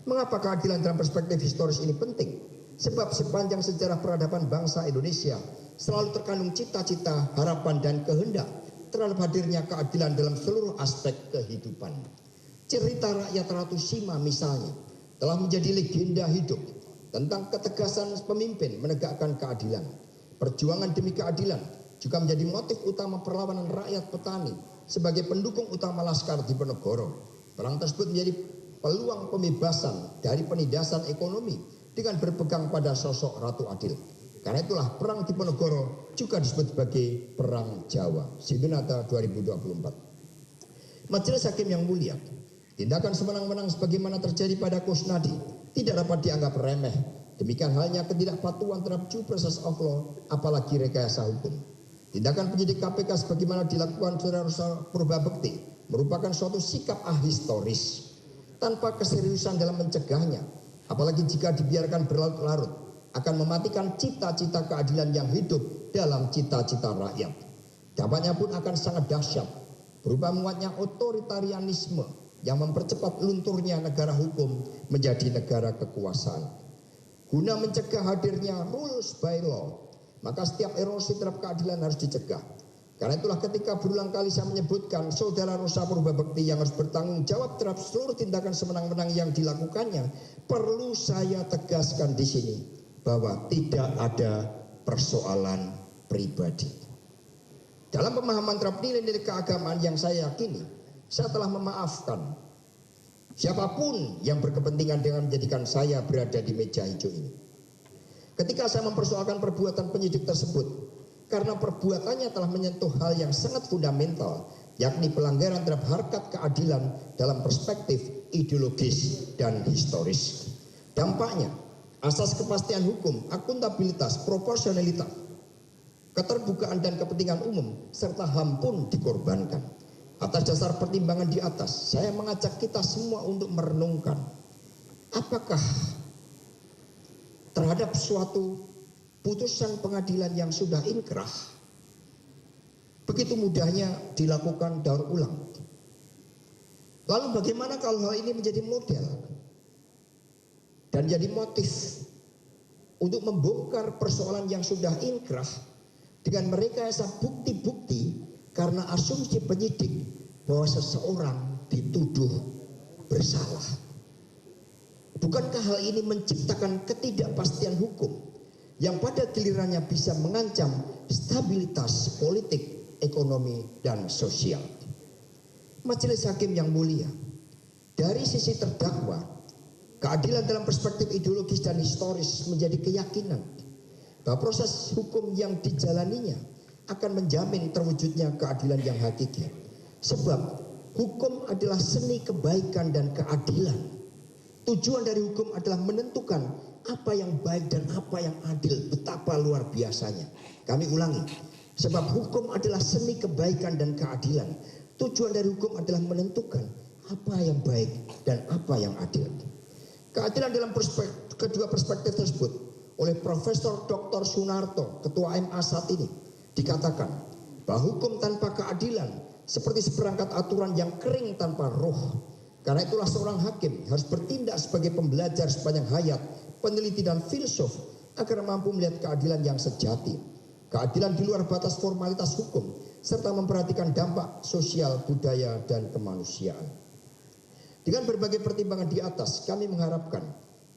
Mengapa keadilan dalam perspektif historis ini penting? Sebab sepanjang sejarah peradaban bangsa Indonesia selalu terkandung cita-cita, harapan, dan kehendak terhadap hadirnya keadilan dalam seluruh aspek kehidupan. Cerita rakyat Ratu Sima misalnya telah menjadi legenda hidup tentang ketegasan pemimpin menegakkan keadilan. Perjuangan demi keadilan juga menjadi motif utama perlawanan rakyat petani sebagai pendukung utama Laskar Diponegoro. Perang tersebut menjadi peluang pembebasan dari penindasan ekonomi dengan berpegang pada sosok Ratu Adil. Karena itulah Perang Diponegoro juga disebut sebagai Perang Jawa. Sidunata 2024. Majelis Hakim yang mulia, tindakan semenang-menang sebagaimana terjadi pada Kusnadi tidak dapat dianggap remeh. Demikian halnya ketidakpatuhan terhadap due process of law, apalagi rekayasa hukum. Tindakan penyidik KPK sebagaimana dilakukan Saudara Rosa Purbabekti merupakan suatu sikap ahistoris tanpa keseriusan dalam mencegahnya, apalagi jika dibiarkan berlarut-larut, akan mematikan cita-cita keadilan yang hidup dalam cita-cita rakyat. Dampaknya pun akan sangat dahsyat, berupa menguatnya otoritarianisme yang mempercepat lunturnya negara hukum menjadi negara kekuasaan. Guna mencegah hadirnya rules by law, maka setiap erosi terhadap keadilan harus dicegah. Karena itulah ketika berulang kali saya menyebutkan Saudara Rosa Purbabekti yang harus bertanggung jawab terhadap seluruh tindakan semenang-menang yang dilakukannya, perlu saya tegaskan di sini bahwa tidak ada persoalan pribadi. Dalam pemahaman terhadap nilai-nilai keagamaan yang saya yakini, saya telah memaafkan siapapun yang berkepentingan dengan menjadikan saya berada di meja hijau ini. Ketika saya mempersoalkan perbuatan penyidik tersebut, karena perbuatannya telah menyentuh hal yang sangat fundamental, yakni pelanggaran terhadap harkat keadilan dalam perspektif ideologis dan historis. Dampaknya, asas kepastian hukum, akuntabilitas, proporsionalitas, keterbukaan dan kepentingan umum, serta HAM pun dikorbankan. Atas dasar pertimbangan di atas, saya mengajak kita semua untuk merenungkan, apakah terhadap suatu putusan pengadilan yang sudah inkrah begitu mudahnya dilakukan daur ulang. Lalu bagaimana kalau hal ini menjadi model dan jadi motif untuk membongkar persoalan yang sudah inkrah dengan merekayasa bukti-bukti karena asumsi penyidik bahwa seseorang dituduh bersalah? Bukankah hal ini menciptakan ketidakpastian hukum yang pada gilirannya bisa mengancam stabilitas politik, ekonomi, dan sosial? Majelis Hakim yang mulia, dari sisi terdakwa, keadilan dalam perspektif ideologis dan historis menjadi keyakinan bahwa proses hukum yang dijalaninya akan menjamin terwujudnya keadilan yang hakiki. Sebab hukum adalah seni kebaikan dan keadilan. Tujuan dari hukum adalah menentukan apa yang baik dan apa yang adil. Betapa luar biasanya. Kami ulangi. Sebab hukum adalah seni kebaikan dan keadilan. Tujuan dari hukum adalah menentukan apa yang baik dan apa yang adil. Keadilan dalam kedua perspektif tersebut oleh Profesor Dr. Sunarto, Ketua MA saat ini, dikatakan bahwa hukum tanpa keadilan seperti seperangkat aturan yang kering tanpa roh. Karena itulah seorang hakim harus bertindak sebagai pembelajar sepanjang hayat, peneliti dan filsuf agar mampu melihat keadilan yang sejati. Keadilan di luar batas formalitas hukum serta memperhatikan dampak sosial, budaya, dan kemanusiaan. Dengan berbagai pertimbangan di atas, kami mengharapkan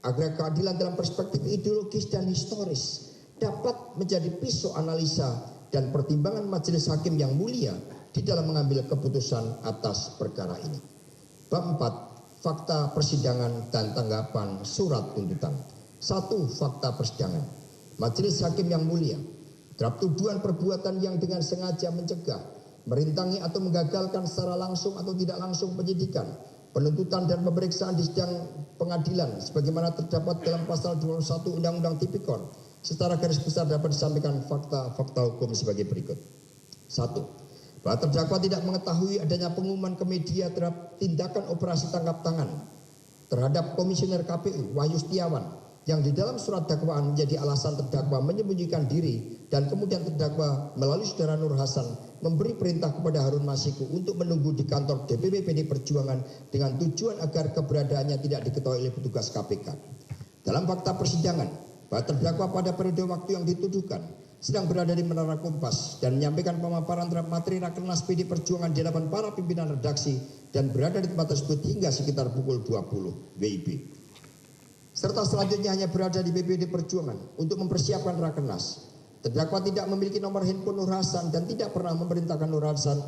agar keadilan dalam perspektif ideologis dan historis dapat menjadi pisau analisa dan pertimbangan majelis hakim yang mulia di dalam mengambil keputusan atas perkara ini. Bab 4, fakta persidangan dan tanggapan surat tuntutan. 1. Fakta persidangan. Majelis Hakim yang mulia, terhadap tuduhan perbuatan yang dengan sengaja mencegah, merintangi atau menggagalkan secara langsung atau tidak langsung penyidikan, penuntutan dan pemeriksaan di sidang pengadilan sebagaimana terdapat dalam pasal 21 Undang-Undang Tipikor, secara garis besar dapat disampaikan fakta-fakta hukum sebagai berikut. 1. Bahwa terdakwa tidak mengetahui adanya pengumuman ke media terhadap tindakan operasi tangkap tangan terhadap Komisioner KPU Wahyu Setiawan yang di dalam surat dakwaan menjadi alasan terdakwa menyembunyikan diri, dan kemudian terdakwa melalui saudara Nur Hasan memberi perintah kepada Harun Masiku untuk menunggu di kantor DPP PD Perjuangan dengan tujuan agar keberadaannya tidak diketahui oleh petugas KPK. Dalam fakta persidangan, bahwa terdakwa pada periode waktu yang dituduhkan sedang berada di Menara Kompas dan menyampaikan pemaparan terhadap materi Rakernas PD Perjuangan di hadapan para pimpinan redaksi dan berada di tempat tersebut hingga sekitar pukul 20 WIB. Serta selanjutnya hanya berada di BPD Perjuangan untuk mempersiapkan Rakernas. Terdakwa tidak memiliki nomor handphone Nur Hasan dan tidak pernah memerintahkan Nur Hasan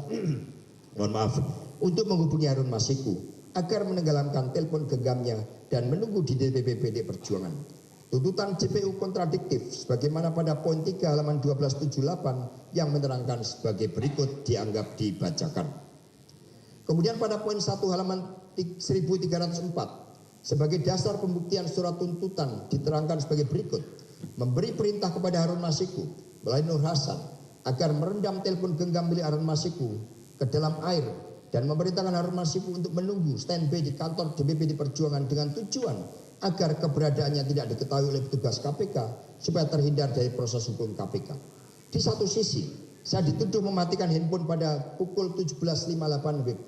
untuk menghubungi Harun Masiku agar menenggelamkan telepon genggamnya dan menunggu di DPP PD Perjuangan. Tuntutan JPU kontradiktif sebagaimana pada poin 3 halaman 1278 yang menerangkan sebagai berikut dianggap dibacakan. Kemudian pada poin 1 halaman 1304 sebagai dasar pembuktian surat tuntutan diterangkan sebagai berikut: memberi perintah kepada Harun Masiku melalui Nur Hasan agar merendam telepon genggam milik Harun Masiku ke dalam air dan memerintahkan Harun Masiku untuk menunggu standby di kantor DPP Perjuangan dengan tujuan agar keberadaannya tidak diketahui oleh petugas KPK supaya terhindar dari proses hukum KPK. Di satu sisi, saya dituduh mematikan handphone pada pukul 17.58 WIB.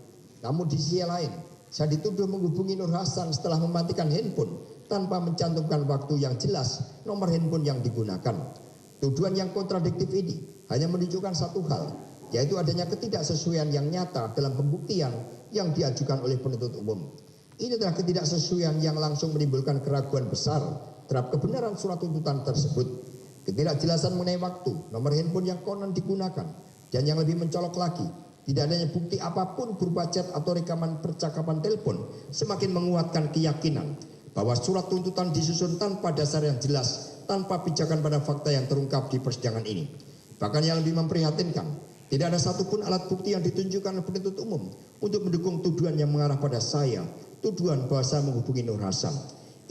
Namun di sisi lain, saya dituduh menghubungi Nur Hasan setelah mematikan handphone tanpa mencantumkan waktu yang jelas nomor handphone yang digunakan. Tuduhan yang kontradiktif ini hanya menunjukkan satu hal, yaitu adanya ketidaksesuaian yang nyata dalam pembuktian yang diajukan oleh penuntut umum. Ini adalah ketidaksesuaian yang langsung menimbulkan keraguan besar terhadap kebenaran surat tuntutan tersebut. Ketidakjelasan mengenai waktu, nomor handphone yang konon digunakan, dan yang lebih mencolok lagi, tidak adanya bukti apapun berupa chat atau rekaman percakapan telepon semakin menguatkan keyakinan bahwa surat tuntutan disusun tanpa dasar yang jelas, tanpa pijakan pada fakta yang terungkap di persidangan ini. Bahkan yang lebih memprihatinkan, tidak ada satupun alat bukti yang ditunjukkan oleh penuntut umum untuk mendukung tuduhan yang mengarah pada saya, tuduhan bahwa saya menghubungi Nur Hasan.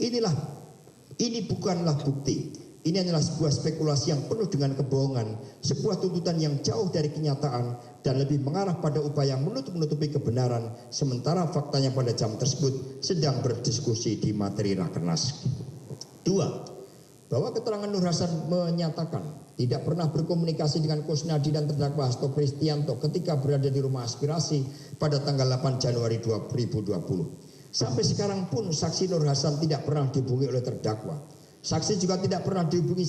Ini bukanlah bukti. Ini adalah sebuah spekulasi yang penuh dengan kebohongan, sebuah tuntutan yang jauh dari kenyataan dan lebih mengarah pada upaya menutup-nutupi kebenaran, sementara faktanya pada jam tersebut sedang berdiskusi di materi Rakernas. 2. Bahwa keterangan Nur Hasan menyatakan tidak pernah berkomunikasi dengan Kusnadi dan terdakwa Hasto Kristianto ketika berada di rumah aspirasi pada tanggal 8 Januari 2020. Sampai sekarang pun saksi Nur Hasan tidak pernah dihubungi oleh terdakwa. Saksi juga tidak pernah dihubungi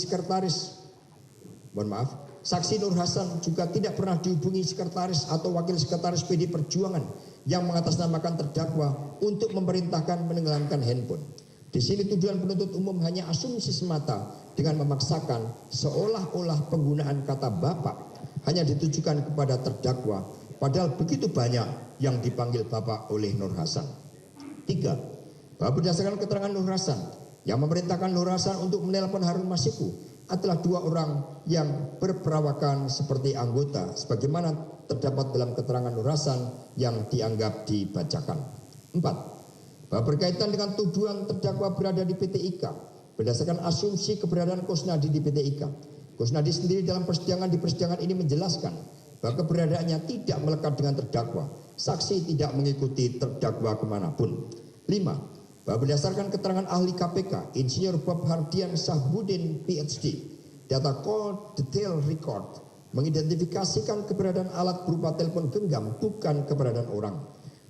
Saksi Nur Hasan juga tidak pernah dihubungi sekretaris atau wakil sekretaris PD Perjuangan yang mengatasnamakan terdakwa untuk memerintahkan menenggelamkan handphone. Di sini tujuan penuntut umum hanya asumsi semata dengan memaksakan seolah-olah penggunaan kata bapak hanya ditujukan kepada terdakwa, padahal begitu banyak yang dipanggil bapak oleh Nur Hasan. 3. Bahwa berdasarkan keterangan Nur Hasan, yang memerintahkan Nur Hasan untuk menelpon Harun Masiku adalah 2 orang yang berperawakan seperti anggota sebagaimana terdapat dalam keterangan Nur Hasan yang dianggap dibacakan. 4. Bahwa berkaitan dengan tuduhan terdakwa berada di PT IKA berdasarkan asumsi keberadaan Kusnadi di PT IKA. Kusnadi sendiri dalam di persidangan ini menjelaskan bahwa keberadaannya tidak melekat dengan terdakwa. Saksi tidak mengikuti terdakwa kemanapun. 5. Bahwa berdasarkan keterangan ahli KPK, Insinyur Bob Hardian Sahbudin PhD, data call detail record mengidentifikasikan keberadaan alat berupa telepon genggam bukan keberadaan orang.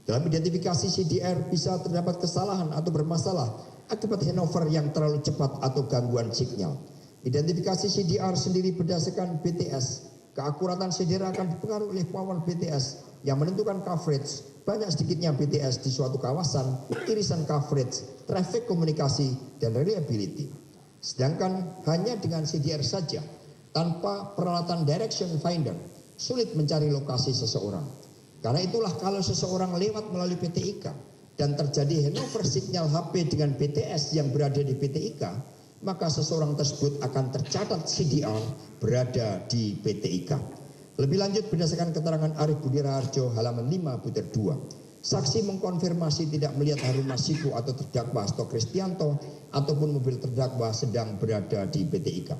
Dalam identifikasi CDR bisa terdapat kesalahan atau bermasalah akibat handover yang terlalu cepat atau gangguan sinyal. Identifikasi CDR sendiri berdasarkan BTS. Keakuratan CDR akan dipengaruhi oleh power BTS yang menentukan coverage. Banyak sedikitnya BTS di suatu kawasan, irisan coverage, traffic komunikasi, dan reliability. Sedangkan hanya dengan CDR saja, tanpa peralatan direction finder, sulit mencari lokasi seseorang. Karena itulah kalau seseorang lewat melalui PT IKA dan terjadi handover signal HP dengan BTS yang berada di PT IKA, maka seseorang tersebut akan tercatat CDR berada di PT IKA. Lebih lanjut berdasarkan keterangan Arif Budi Raharjo halaman 5 butir 2. Saksi mengkonfirmasi tidak melihat Harun Masiku atau terdakwa Hasto Kristianto ataupun mobil terdakwa sedang berada di PT IKA.